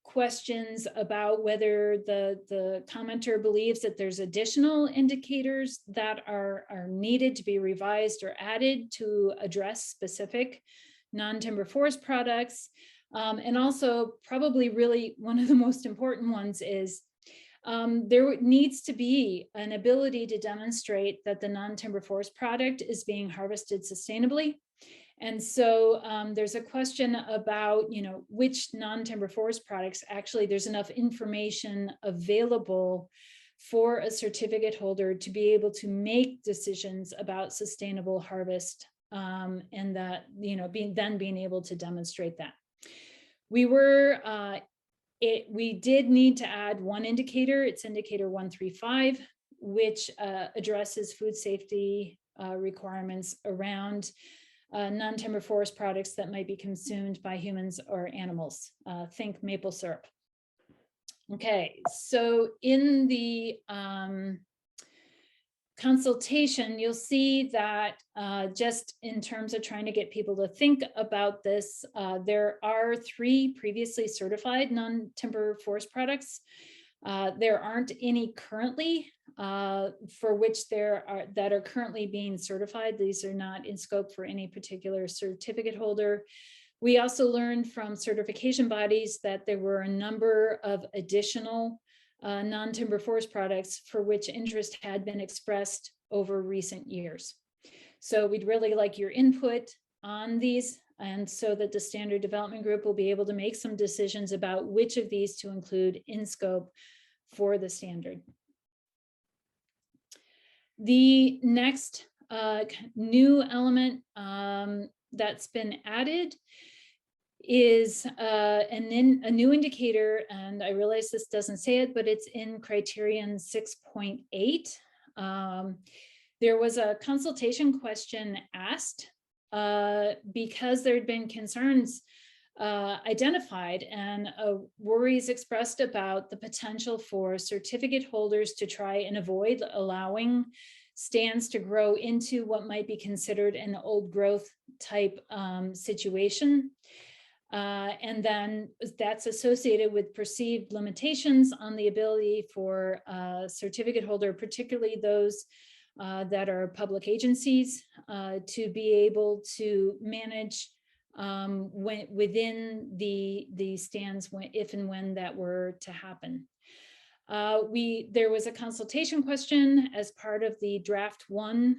Questions about whether the commenter believes that there's additional indicators that are needed to be revised or added to address specific non-timber forest products. And also probably really one of the most important ones is there needs to be an ability to demonstrate that the non-timber forest product is being harvested sustainably. And so there's a question about, which non-timber forest products, actually there's enough information available for a certificate holder to be able to make decisions about sustainable harvest, and that, being able to demonstrate that. We did need to add one indicator. It's indicator 135, which addresses food safety requirements around non-timber forest products that might be consumed by humans or animals. Think maple syrup. Okay, so in the consultation, you'll see that just in terms of trying to get people to think about this, there are 3 previously certified non-timber forest products. There aren't any currently for which that are currently being certified. These are not in scope for any particular certificate holder. We also learned from certification bodies that there were a number of additional non-timber forest products for which interest had been expressed over recent years. So we'd really like your input on these, and so that the standard development group will be able to make some decisions about which of these to include in scope for the standard. The next new element that's been added is a new indicator, and I realize this doesn't say it, but it's in criterion 6.8. There was a consultation question asked because there had been concerns identified and worries expressed about the potential for certificate holders to try and avoid allowing stands to grow into what might be considered an old growth type situation. And then that's associated with perceived limitations on the ability for a certificate holder, particularly those that are public agencies, to be able to manage within the stands if and when that were to happen. There was a consultation question as part of the draft 1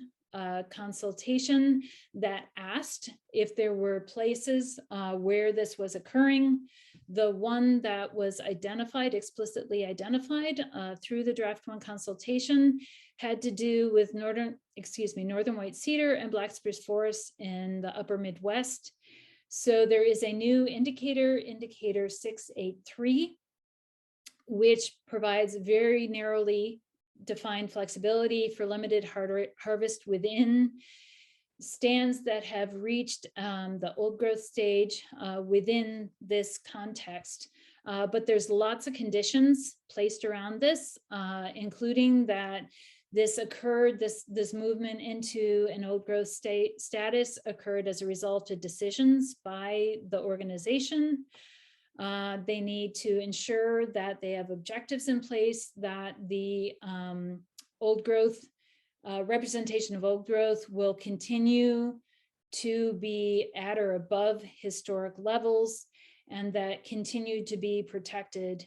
consultation that asked if there were places where this was occurring. The one that was explicitly identified through the draft 1 consultation had to do with northern white cedar and black spruce forests in the upper Midwest. So there is a new indicator 683, which provides very narrowly defined flexibility for limited harvest within stands that have reached the old growth stage within this context. But there's lots of conditions placed around this, including that this movement into an old growth status occurred as a result of decisions by the organization. They need to ensure that they have objectives in place, that the old growth representation of old growth will continue to be at or above historic levels, and that continue to be protected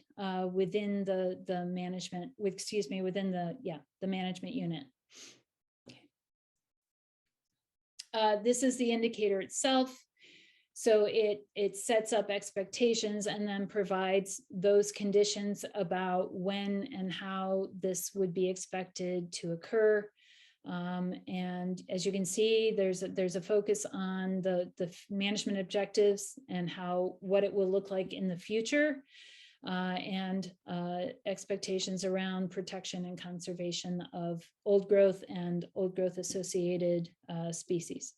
within the management, within the management unit. Okay. This is the indicator itself. So it sets up expectations and then provides those conditions about when and how this would be expected to occur. And as you can see, there's a focus on the management objectives and what it will look like in the future, and expectations around protection and conservation of old growth and old growth associated species.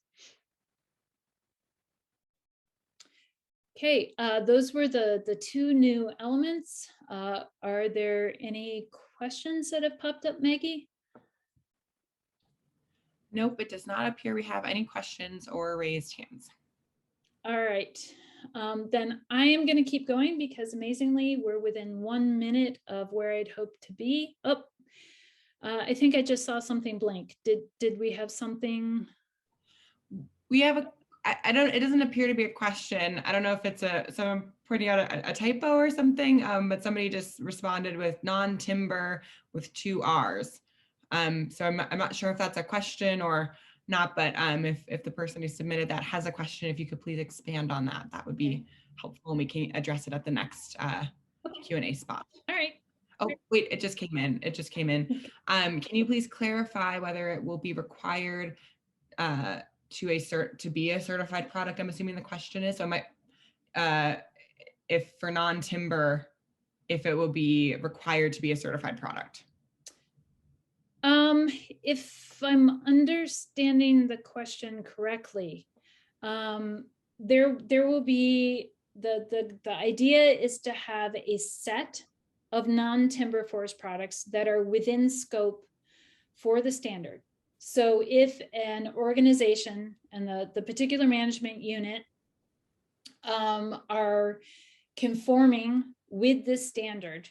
Okay, those were the 2 new elements. Are there any questions that have popped up, Maggie? Nope, it does not appear we have any questions or raised hands. All right, then I am going to keep going because amazingly we're within 1 minute of where I'd hoped to be. Oh, I think I just saw something blink. Did we have something? We have it doesn't appear to be a question. I don't know if it's someone pointing out a typo or something, but somebody just responded with non-timber with 2 R's. So I'm not sure if that's a question or not, but if the person who submitted that has a question, if you could please expand on that, that would be helpful, and we can address it at the next Q&A spot. All right. Oh, wait, it just came in. It just came in. Can you please clarify whether it will be required to be a certified product? I'm assuming the question is. So I might, if for non-timber, if it will be required to be a certified product. If I'm understanding the question correctly, there will be the idea is to have a set of non-timber forest products that are within scope for the standard. So if an organization and the particular management unit are conforming with this standard,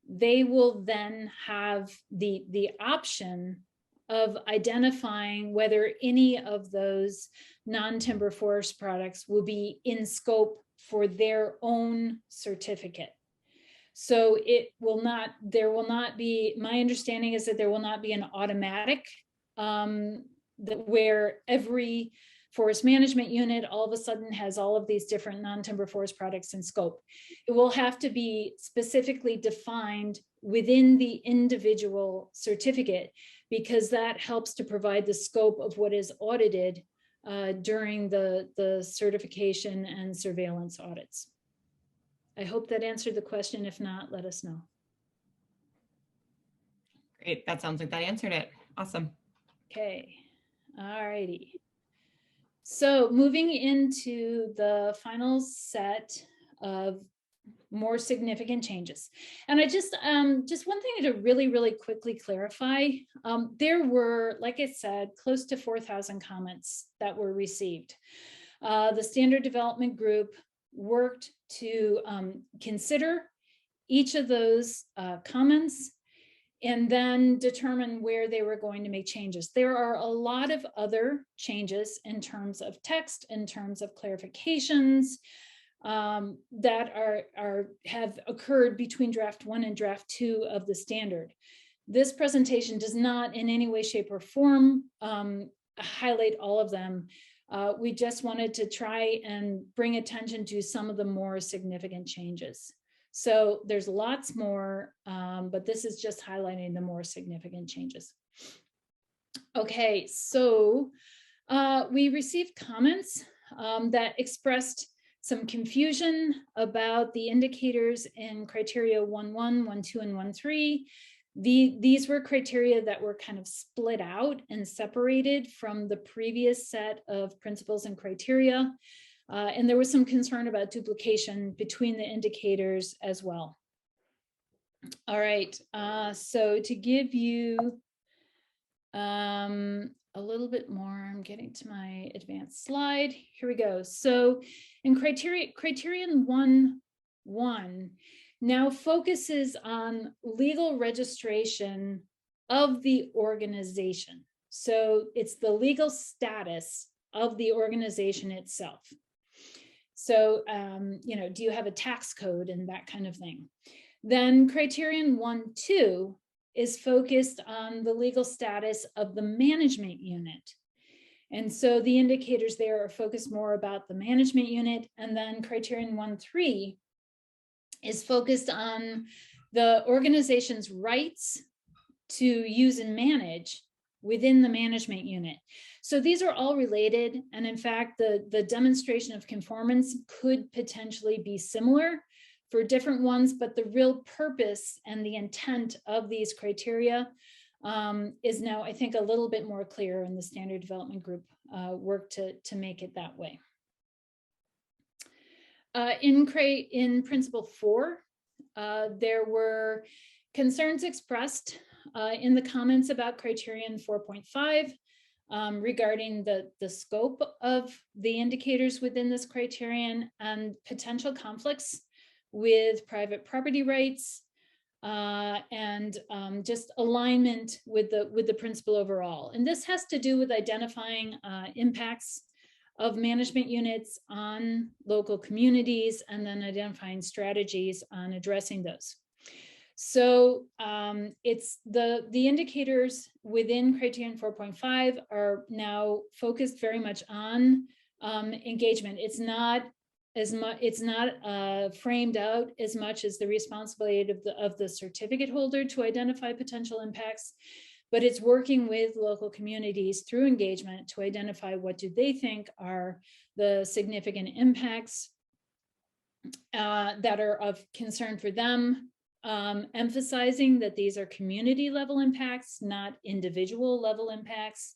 they will then have the option of identifying whether any of those non-timber forest products will be in scope for their own certificate. So there will not be, my understanding is that there will not be an automatic where every forest management unit all of a sudden has all of these different non-timber forest products in scope. It will have to be specifically defined within the individual certificate, because that helps to provide the scope of what is audited during the certification and surveillance audits. I hope that answered the question. If not, let us know. Great, that sounds like that answered it. Awesome. Okay, all righty. So moving into the final set of more significant changes. And I just one thing to really quickly clarify, there were, like I said, close to 4,000 comments that were received. The standard development group worked to consider each of those comments and then determine where they were going to make changes. There are a lot of other changes in terms of text, in terms of clarifications that have occurred between draft 1 and draft 2 of the standard. This presentation does not in any way, shape, or form highlight all of them. We just wanted to try and bring attention to some of the more significant changes. So there's lots more, but this is just highlighting the more significant changes. Okay, so we received comments that expressed some confusion about the indicators in criteria 1.1, 1.2, and 1.3. These were criteria that were kind of split out and separated from the previous set of principles and criteria. And there was some concern about duplication between the indicators as well. All right, so to give you a little bit more, I'm getting to my advanced slide. Here we go. So in criterion 1.1 now focuses on legal registration of the organization. So it's the legal status of the organization itself. So, you know, do you have a tax code and that kind of thing? Then criterion 1.2 is focused on the legal status of the management unit. And so the indicators there are focused more about the management unit. And then criterion 1.3 is focused on the organization's rights to use and manage within the management unit. So these are all related. And in fact, the demonstration of conformance could potentially be similar for different ones, but the real purpose and the intent of these criteria is now, I think, a little bit more clear, and the standard development group worked to make it that way. In principle 4, there were concerns expressed in the comments about criterion 4.5 regarding the scope of the indicators within this criterion and potential conflicts with private property rights and just alignment with the principle overall. And this has to do with identifying impacts of management units on local communities, and then identifying strategies on addressing those. So it's the indicators within criterion 4.5 are now focused very much on engagement. It's not as much, it's not framed out as much as the responsibility of the certificate holder to identify potential impacts, but it's working with local communities through engagement to identify what do they think are the significant impacts that are of concern for them, emphasizing that these are community level impacts, not individual level impacts.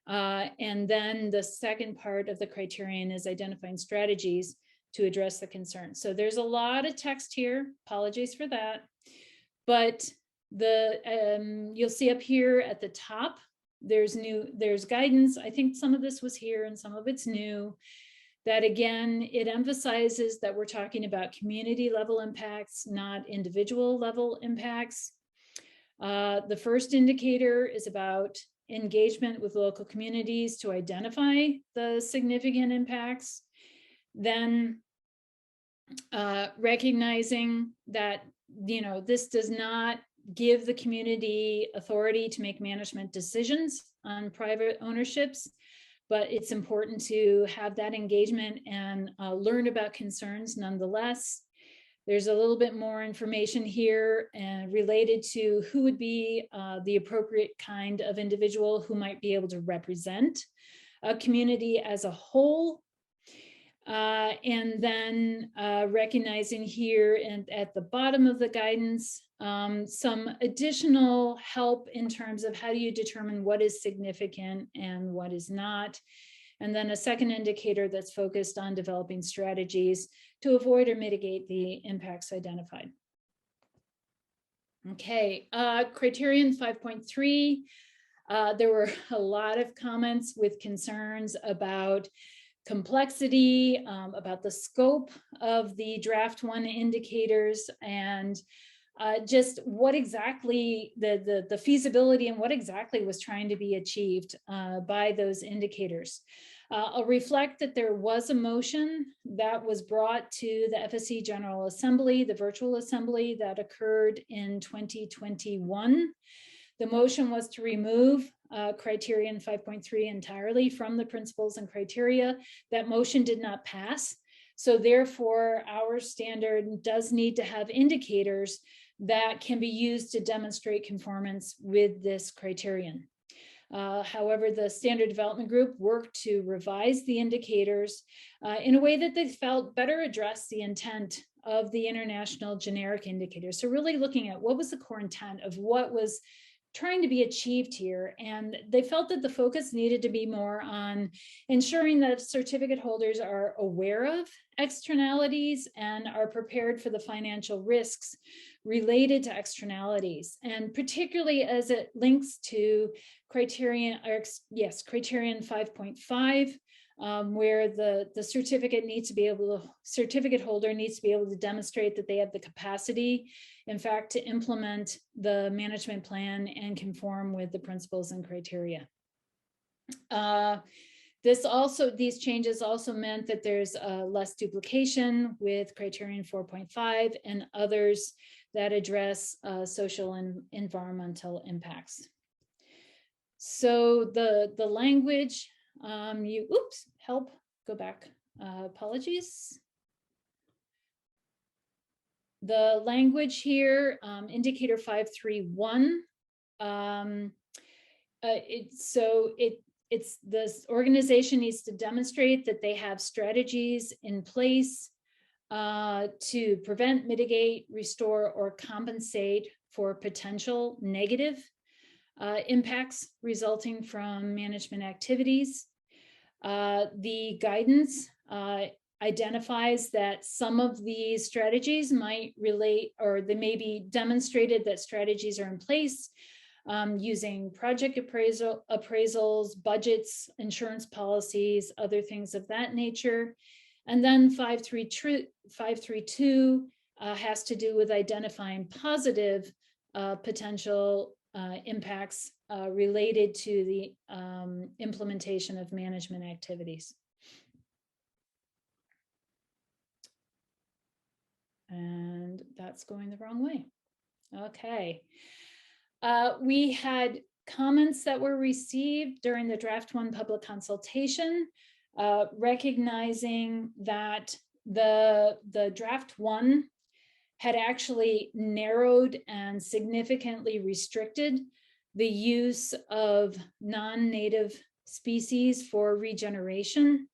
And then the second part of the criterion is identifying strategies to address the concerns. So there's a lot of text here, apologies for that, but you'll see up here at the top, there's guidance. I think some of this was here and some of it's new. That again, it emphasizes that we're talking about community level impacts, not individual level impacts. The first indicator is about engagement with local communities to identify the significant impacts. Then recognizing that, this does not give the community authority to make management decisions on private ownerships, but it's important to have that engagement and learn about concerns nonetheless. There's a little bit more information here related to who would be the appropriate kind of individual who might be able to represent a community as a whole. And then recognizing here and at the bottom of the guidance, some additional help in terms of how do you determine what is significant and what is not. And then a second indicator that's focused on developing strategies to avoid or mitigate the impacts identified. Okay, criterion 5.3, there were a lot of comments with concerns about complexity, about the scope of the draft 1 indicators, and just what exactly the feasibility and what exactly was trying to be achieved by those indicators. I'll reflect that there was a motion that was brought to the FSC General Assembly, the virtual assembly that occurred in 2021. The motion was to remove criterion 5.3 entirely from the principles and criteria. That motion did not pass. So therefore, our standard does need to have indicators that can be used to demonstrate conformance with this criterion. However, the Standard Development Group worked to revise the indicators in a way that they felt better addressed the intent of the international generic indicators. So really looking at what was the core intent of what was trying to be achieved here. And they felt that the focus needed to be more on ensuring that certificate holders are aware of externalities and are prepared for the financial risks related to externalities, and particularly as it links to criterion 5.5, where the certificate holder needs to be able to demonstrate that they have the capacity, in fact, to implement the management plan and conform with the principles and criteria. These changes also meant that there's less duplication with criterion 4.5 and others that address social and environmental impacts. So the language, apologies. The language here, indicator 5.3.1, it's this organization needs to demonstrate that they have strategies in place to prevent, mitigate, restore, or compensate for potential negative impacts resulting from management activities. The guidance identifies that some of these strategies might relate, or they may be demonstrated that strategies are in place using project appraisals, budgets, insurance policies, other things of that nature. And then 5.3.2 has to do with identifying positive potential impacts related to the implementation of management activities. that's going the wrong way. Okay. We had comments that were received during the draft 1 public consultation, recognizing that the draft 1 had actually narrowed and significantly restricted the use of non-native species for regeneration.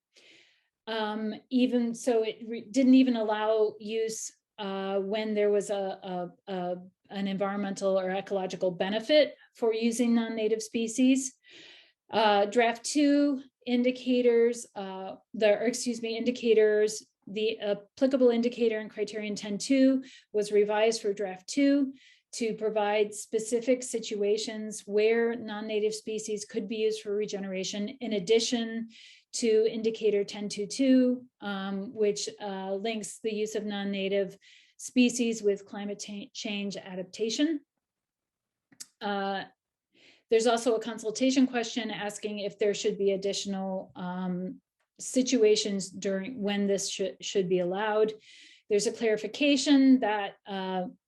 Even so, it didn't even allow use when there was an environmental or ecological benefit for using non-native species. Draft 2 indicators, indicators, the applicable indicator in criterion 10.2 was revised for draft 2 to provide specific situations where non-native species could be used for regeneration, in addition to indicator 10.2.2, which links the use of non-native species with climate change adaptation. There's also a consultation question asking if there should be additional situations during when this should be allowed. There's a clarification that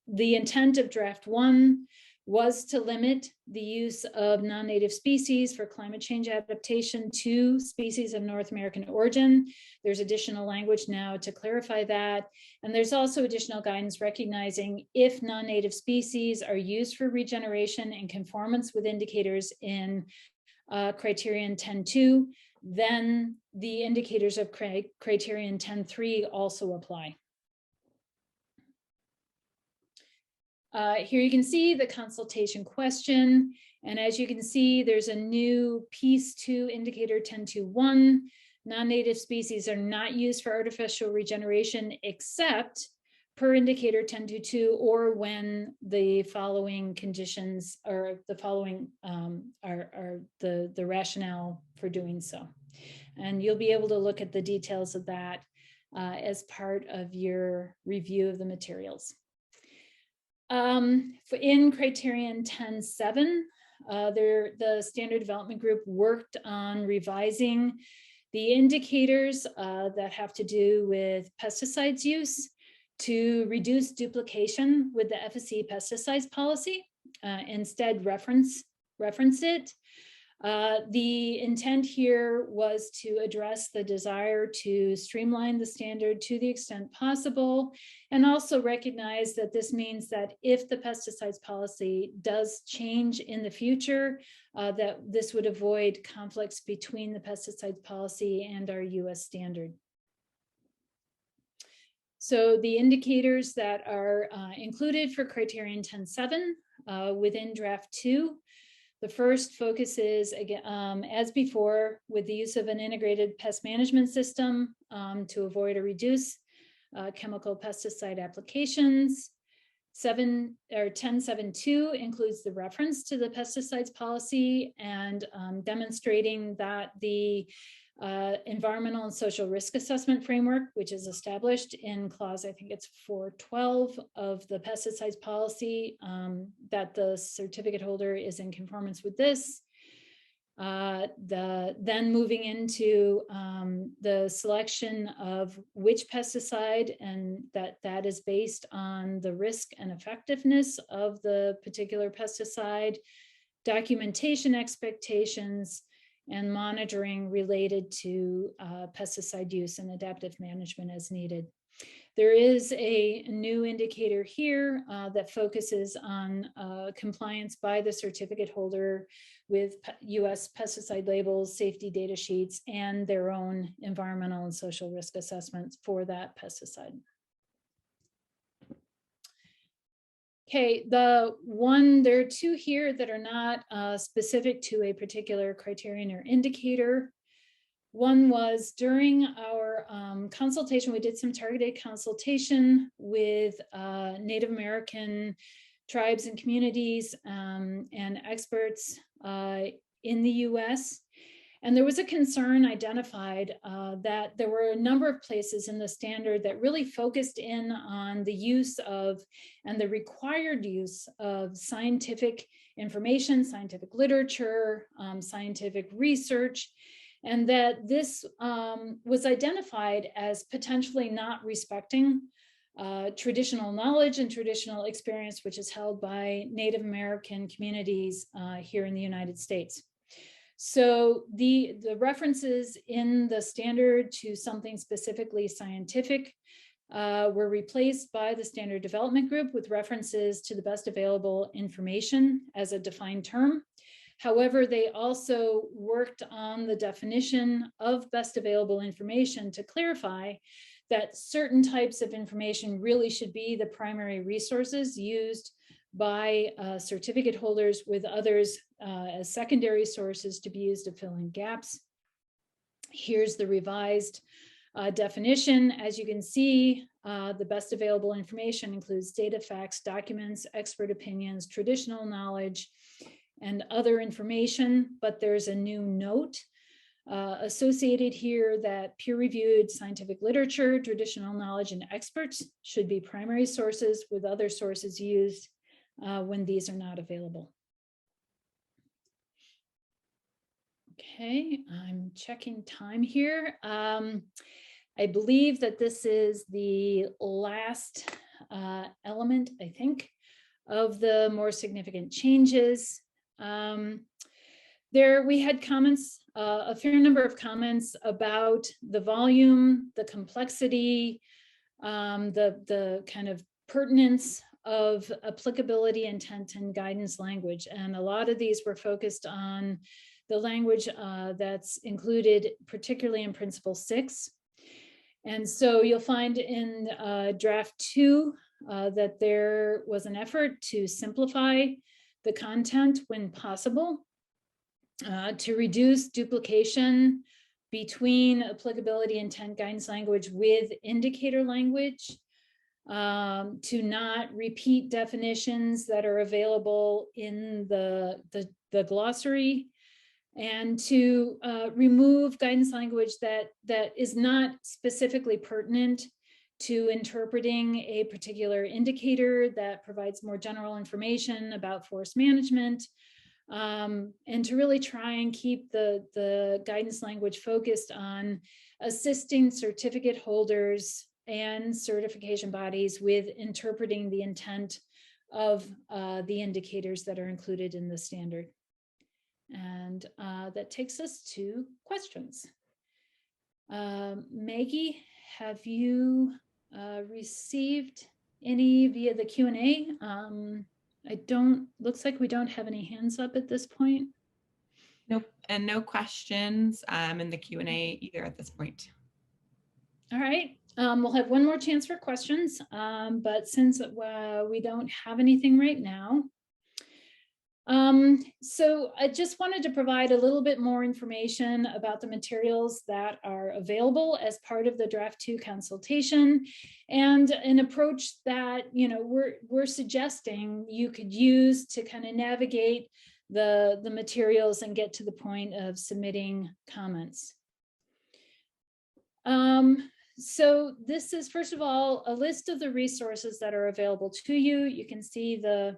the intent of draft 1 was to limit the use of non-native species for climate change adaptation to species of North American origin. There's additional language now to clarify that. And there's also additional guidance recognizing if non-native species are used for regeneration in conformance with indicators in criterion 10.2, then the indicators of criterion 10.3 also apply. Here you can see the consultation question. And as you can see, there's a new piece 2 indicator 10.2.1. Non-native species are not used for artificial regeneration except per indicator 10.2.2 or when the following conditions or the following are the rationale for doing so. And you'll be able to look at the details of that as part of your review of the materials. In criterion 10.7, the standard development group worked on revising the indicators that have to do with pesticides use to reduce duplication with the FSC pesticides policy, instead reference it. The intent here was to address the desire to streamline the standard to the extent possible, and also recognize that this means that if the pesticides policy does change in the future, that this would avoid conflicts between the pesticides policy and our US standard. So the indicators that are included for criterion 10.7 within draft 2. The first focuses, again, as before, with the use of an integrated pest management system to avoid or reduce chemical pesticide applications. 10.7.2 includes the reference to the pesticides policy and demonstrating that the environmental and social risk assessment framework, which is established in clause, I think it's 412 of the pesticides policy, that the certificate holder is in conformance with this. Then moving into the selection of which pesticide, and that is based on the risk and effectiveness of the particular pesticide, documentation expectations, and monitoring related to pesticide use and adaptive management as needed. There is a new indicator here that focuses on compliance by the certificate holder with US pesticide labels, safety data sheets, and their own environmental and social risk assessments for that pesticide. Okay, there are two here that are not specific to a particular criterion or indicator. One was during our consultation, we did some targeted consultation with Native American tribes and communities and experts in the US. And there was a concern identified that there were a number of places in the standard that really focused in on the use of and the required use of scientific information, scientific literature, scientific research, and that this was identified as potentially not respecting traditional knowledge and traditional experience, which is held by Native American communities here in the United States. So the references in the standard to something specifically scientific were replaced by the standard development group with references to the best available information as a defined term. However, they also worked on the definition of best available information to clarify that certain types of information really should be the primary resources used by certificate holders, with others as secondary sources to be used to fill in gaps. Here's the revised definition. As you can see, the best available information includes data, facts, documents, expert opinions, traditional knowledge, and other information, but there's a new note associated here that peer-reviewed scientific literature, traditional knowledge, and experts should be primary sources, with other sources used when these are not available. Okay, I'm checking time here. I believe that this is the last element, I think, of the more significant changes. There we had comments, a fair number of comments about the volume, the complexity, the kind of pertinence of applicability, intent, and guidance language. And a lot of these were focused on the language that's included, particularly in Principle 6. And so you'll find in draft 2 that there was an effort to simplify the content when possible, to reduce duplication between applicability, intent, guidance language with indicator language, to not repeat definitions that are available in the glossary, and to remove guidance language that is not specifically pertinent to interpreting a particular indicator, that provides more general information about forest management, and to really try and keep the guidance language focused on assisting certificate holders and certification bodies with interpreting the intent of the indicators that are included in the standard. And that takes us to questions. Maggie, have you received any via the Q&A? Looks like we don't have any hands up at this point. Nope, and no questions in the Q&A either at this point. All right, we'll have one more chance for questions, but since we don't have anything right now, so I just wanted to provide a little bit more information about the materials that are available as part of the draft 2 consultation, and an approach that, you know, we're suggesting you could use to kind of navigate the materials and get to the point of submitting comments. So this is, first of all, a list of the resources that are available to you. You can see the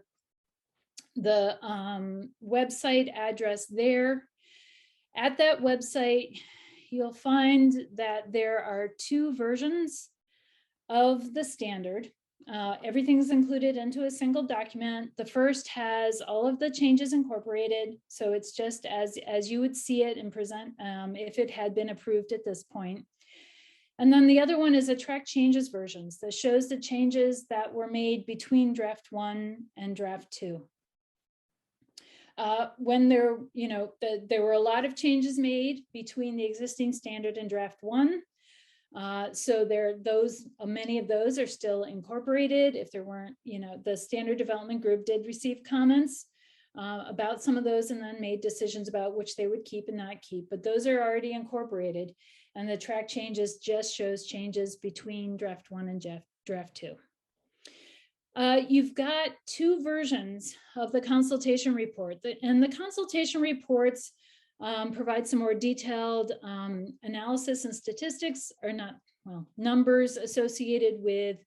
website address there. At that website, you'll find that there are 2 versions of the standard. Everything's included into a single document. The first has all of the changes incorporated, so it's just as you would see it and present if it had been approved at this point. And then the other one is a track changes versions that shows the changes that were made between draft 1 and draft 2. When there were a lot of changes made between the existing standard and draft 1. So many of those are still incorporated. If there weren't, the standard development group did receive comments about some of those and then made decisions about which they would keep and not keep, but those are already incorporated. And the track changes just shows changes between draft 1 and draft 2. You've got 2 versions of the consultation report, and the consultation reports provide some more detailed analysis and statistics, or not, well, numbers associated with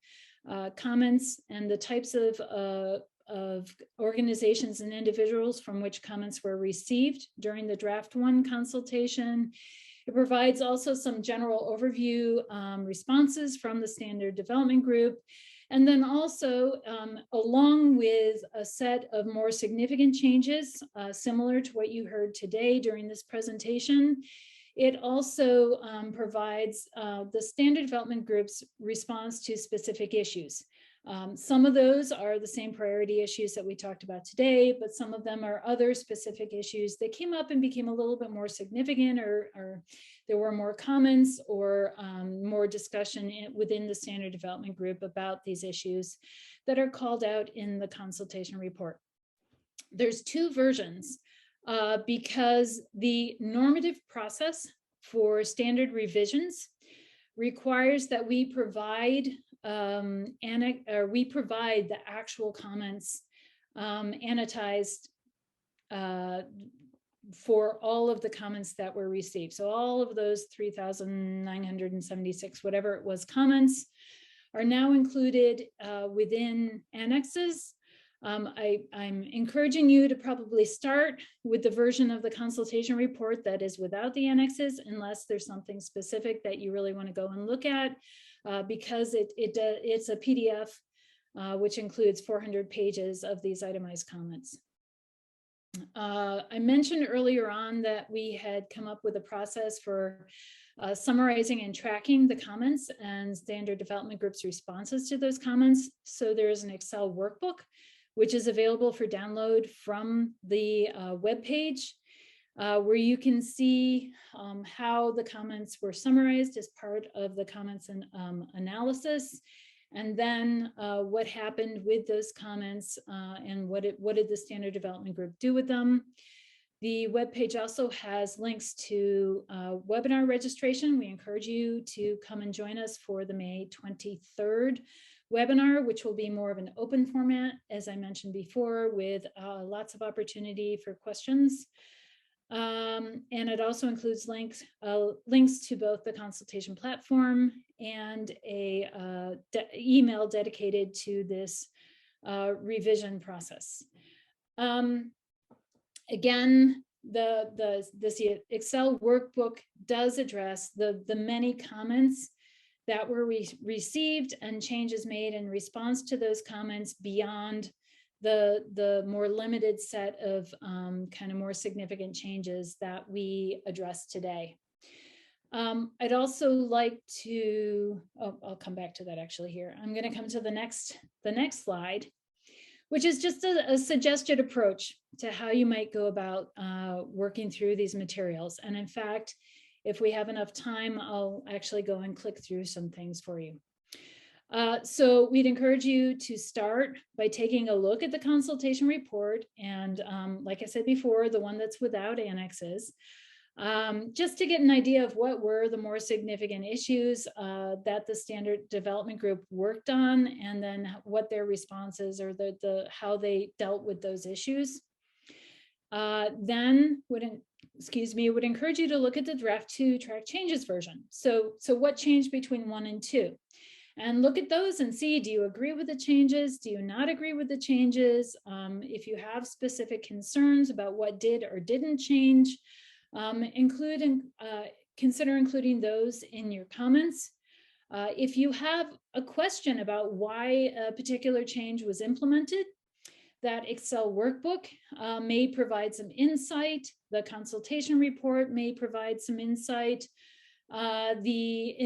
comments and the types of organizations and individuals from which comments were received during the draft 1 consultation. It provides also some general overview responses from the standard development group. And then also, along with a set of more significant changes, similar to what you heard today during this presentation, it also provides the standard development group's response to specific issues. Some of those are the same priority issues that we talked about today, but some of them are other specific issues that came up and became a little bit more significant, or there were more comments or more discussion within the standard development group about these issues that are called out in the consultation report. There's two versions because the normative process for standard revisions requires that we provide the actual comments annotized for all of the comments that were received. So all of those 3,976, whatever it was, comments are now included within annexes. I'm encouraging you to probably start with the version of the consultation report that is without the annexes, unless there's something specific that you really want to go and look at, because it's a PDF which includes 400 pages of these itemized comments. I mentioned earlier on that we had come up with a process for summarizing and tracking the comments and standard development group's responses to those comments. So there is an Excel workbook which is available for download from the web page, where you can see how the comments were summarized as part of the comments and analysis, and then what happened with those comments and what did the standard development group do with them. The web page also has links to webinar registration. We encourage you to come and join us for the May 23rd webinar, which will be more of an open format, as I mentioned before, with lots of opportunity for questions. And it also includes links to both the consultation platform and a email dedicated to this revision process. Again, this Excel workbook does address the many comments that were received and changes made in response to those comments beyond the more limited set of kind of more significant changes that we addressed today. I'd also like to, I'll come back to that actually here. I'm going to come to the next slide, which is just a suggested approach to how you might go about working through these materials. And in fact, if we have enough time, I'll actually go and click through some things for you. So we'd encourage you to start by taking a look at the consultation report. And like I said before, the one that's without annexes, just to get an idea of what were the more significant issues that the standard development group worked on, and then what their responses or how they dealt with those issues. Then would encourage you to look at the draft 2 track changes version. So what changed between 1 and 2? And look at those and see, do you agree with the changes? Do you not agree with the changes? If you have specific concerns about what did or didn't change, consider including those in your comments. If you have a question about why a particular change was implemented, that Excel workbook may provide some insight. The consultation report may provide some insight. The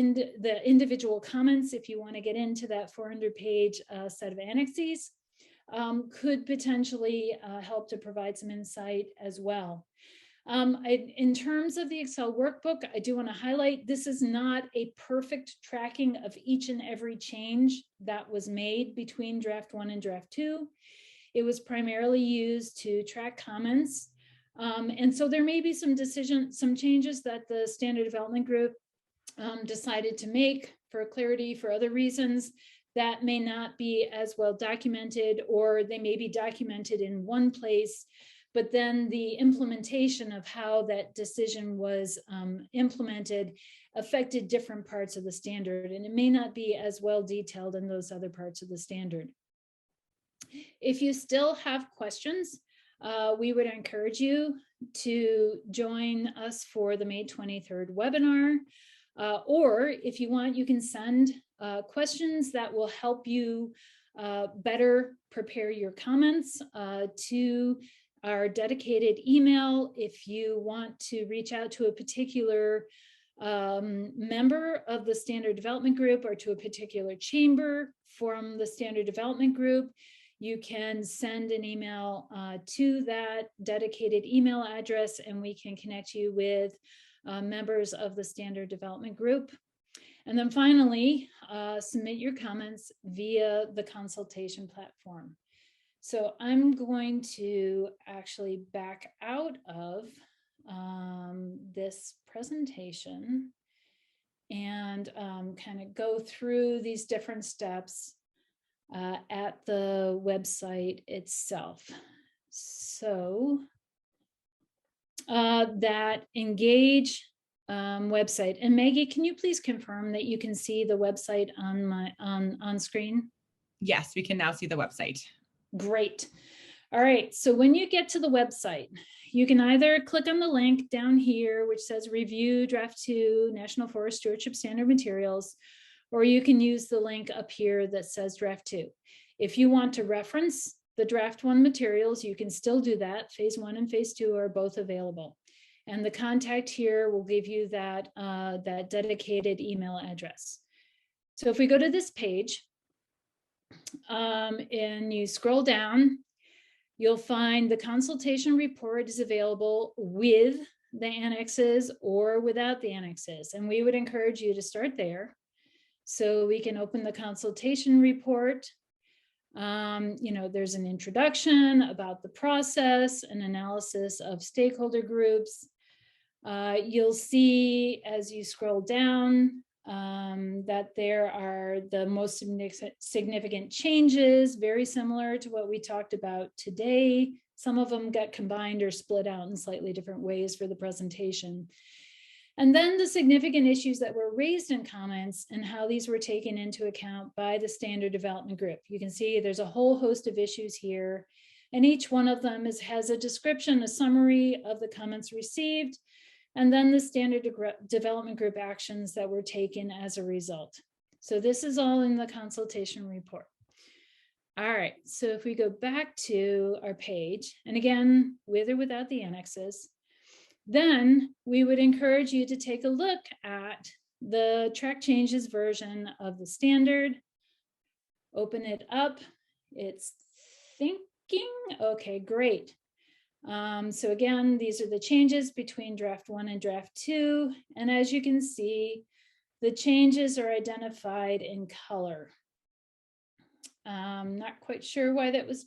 individual comments, if you want to get into that 400-page set of annexes, could potentially help to provide some insight as well. In terms of the Excel workbook, I do want to highlight this is not a perfect tracking of each and every change that was made between draft 1 and draft 2. It was primarily used to track comments. And so there may be some changes that the standard development group decided to make for clarity for other reasons that may not be as well documented, or they may be documented in one place, but then the implementation of how that decision was implemented affected different parts of the standard, and it may not be as well detailed in those other parts of the standard. If you still have questions, we would encourage you to join us for the May 23rd webinar. Or if you want, you can send questions that will help you better prepare your comments to our dedicated email. If you want to reach out to a particular member of the Standard Development Group or to a particular chamber from the Standard Development Group, you can send an email to that dedicated email address, and we can connect you with members of the Standard Development Group. And then finally, submit your comments via the consultation platform. So I'm going to actually back out of this presentation and kind of go through these different steps at the website itself. So that Engage website. And Maggie, can you please confirm that you can see the website on my on screen? Yes, we can now see the website. Great. All right, so when you get to the website, you can either click on the link down here, which says Review Draft 2 National Forest Stewardship Standard Materials, or you can use the link up here that says Draft 2. If you want to reference the Draft 1 materials, you can still do that. Phase 1 and Phase 2 are both available. And the contact here will give you that, that dedicated email address. So if we go to this page and you scroll down, you'll find the consultation report is available with the annexes or without the annexes. And we would encourage you to start there. So we can open the consultation report. You know, there's an introduction about the process, an analysis of stakeholder groups. You'll see as you scroll down that there are the most significant changes, very similar to what we talked about today. Some of them got combined or split out in slightly different ways for the presentation. And then the significant issues that were raised in comments and how these were taken into account by the Standard Development Group. You can see there's a whole host of issues here, and each one of them has a description, a summary of the comments received, and then the Standard Development Group actions that were taken as a result. So this is all in the consultation report. All right, so if we go back to our page, and again, with or without the annexes, then we would encourage you to take a look at the track changes version of the standard. Open it up. It's thinking. Okay, great. So again, these are the changes between draft 1 and draft 2. And as you can see, the changes are identified in color. Not quite sure why that was.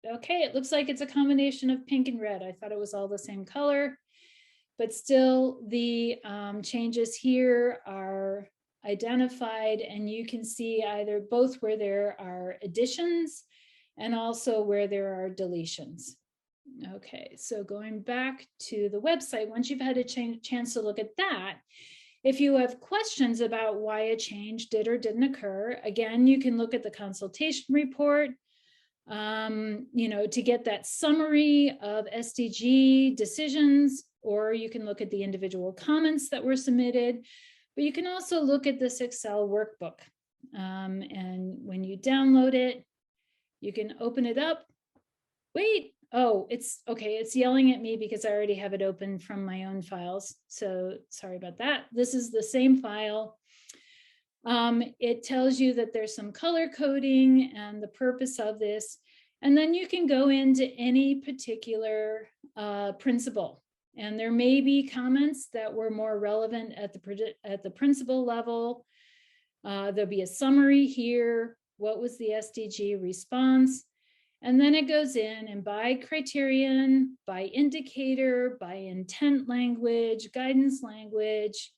Okay, it looks like it's a combination of pink and red. I thought it was all the same color. But still, the changes here are identified, and you can see either both where there are additions and also where there are deletions. Okay, so going back to the website, once you've had a chance to look at that, if you have questions about why a change did or didn't occur, again, you can look at the consultation report, you know, to get that summary of SDG decisions, or you can look at the individual comments that were submitted, but you can also look at this Excel workbook. And when you download it, you can open it up. Wait, oh, it's okay. It's yelling at me because I already have it open from my own files. So sorry about that. This is the same file. It tells you that there's some color coding and the purpose of this. And then you can go into any particular principle. And there may be comments that were more relevant at the principle level. There'll be a summary here. What was the SDG response? And then it goes in and by criterion, by indicator, by intent language, guidance language.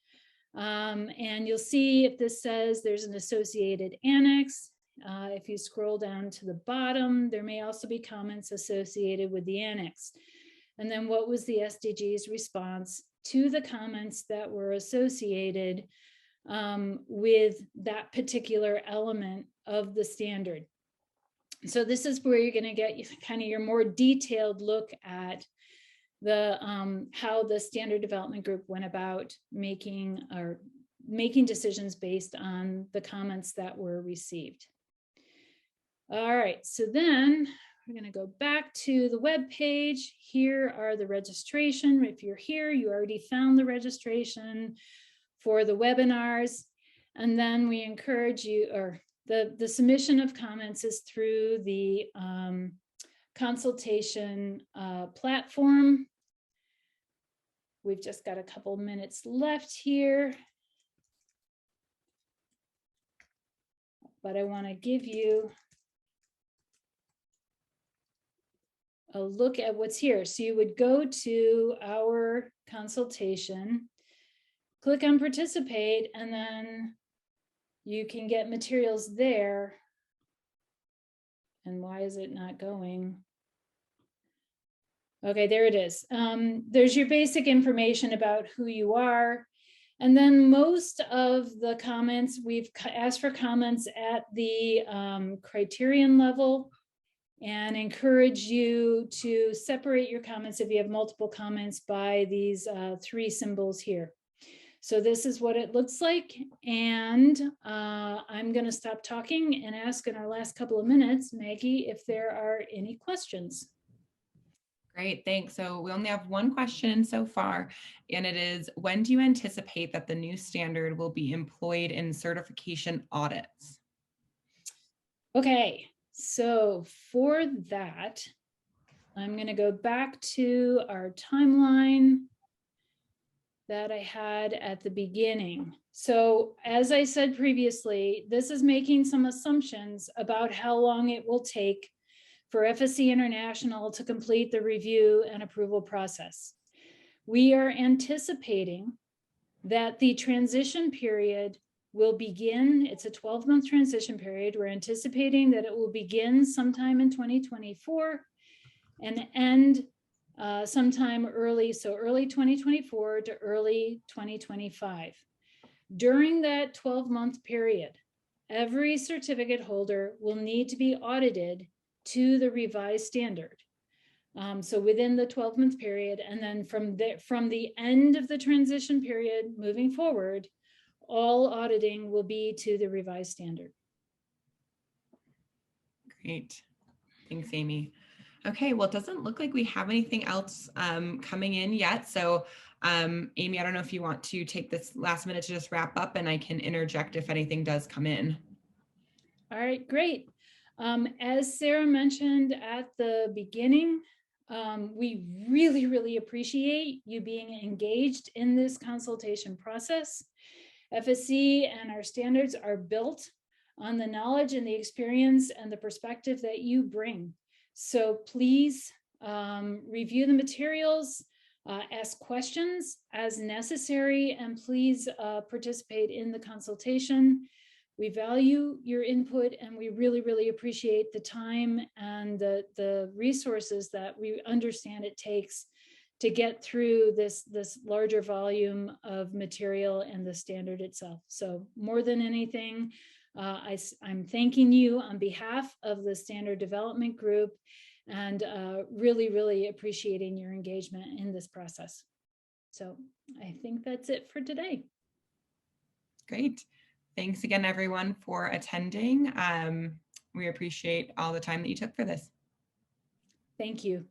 And you'll see if this says there's an associated annex. If you scroll down to the bottom, there may also be comments associated with the annex. And then what was the SDG's response to the comments that were associated with that particular element of the standard. So this is where you're going to get kind of your more detailed look at how the standard development group went about making decisions based on the comments that were received. All right, so then we're going to go back to the web page. Here are the registration. If you're here, you already found the registration for the webinars. And then we encourage you, or the submission of comments is through the consultation platform. We've just got a couple minutes left here, but I want to give you a look at what's here. So you would go to our consultation, click on participate, and then you can get materials there. And why is it not going? Okay, there it is. There's your basic information about who you are. And then most of the comments, we've asked for comments at the criterion level, and encourage you to separate your comments if you have multiple comments by these 3 symbols here. So this is what it looks like. And I'm going to stop talking and ask in our last couple of minutes, Maggie, if there are any questions. Great, thanks. So we only have one question so far, and it is, when do you anticipate that the new standard will be employed in certification audits? Okay, so for that, I'm going to go back to our timeline that I had at the beginning. So as I said previously, this is making some assumptions about how long it will take for FSC International to complete the review and approval process. We are anticipating that the transition period will begin, it's a 12-month transition period. We're anticipating that it will begin sometime in 2024 and end sometime early 2024 to early 2025. During that 12-month period, every certificate holder will need to be audited to the revised standard. So within the 12-month period, and then from the end of the transition period moving forward, all auditing will be to the revised standard. Great, thanks, Amy. Okay, well, it doesn't look like we have anything else coming in yet. So Amy, I don't know if you want to take this last minute to just wrap up, and I can interject if anything does come in. All right, great. As Sarah mentioned at the beginning, we really, really appreciate you being engaged in this consultation process. FSC and our standards are built on the knowledge and the experience and the perspective that you bring. So please review the materials, ask questions as necessary, and please participate in the consultation. We value your input, and we really, really appreciate the time and the resources that we understand it takes to get through this larger volume of material and the standard itself. So more than anything, I'm thanking you on behalf of the Standard Development Group, and really, really appreciating your engagement in this process. So I think that's it for today. Great. Thanks again, everyone, for attending. We appreciate all the time that you took for this. Thank you.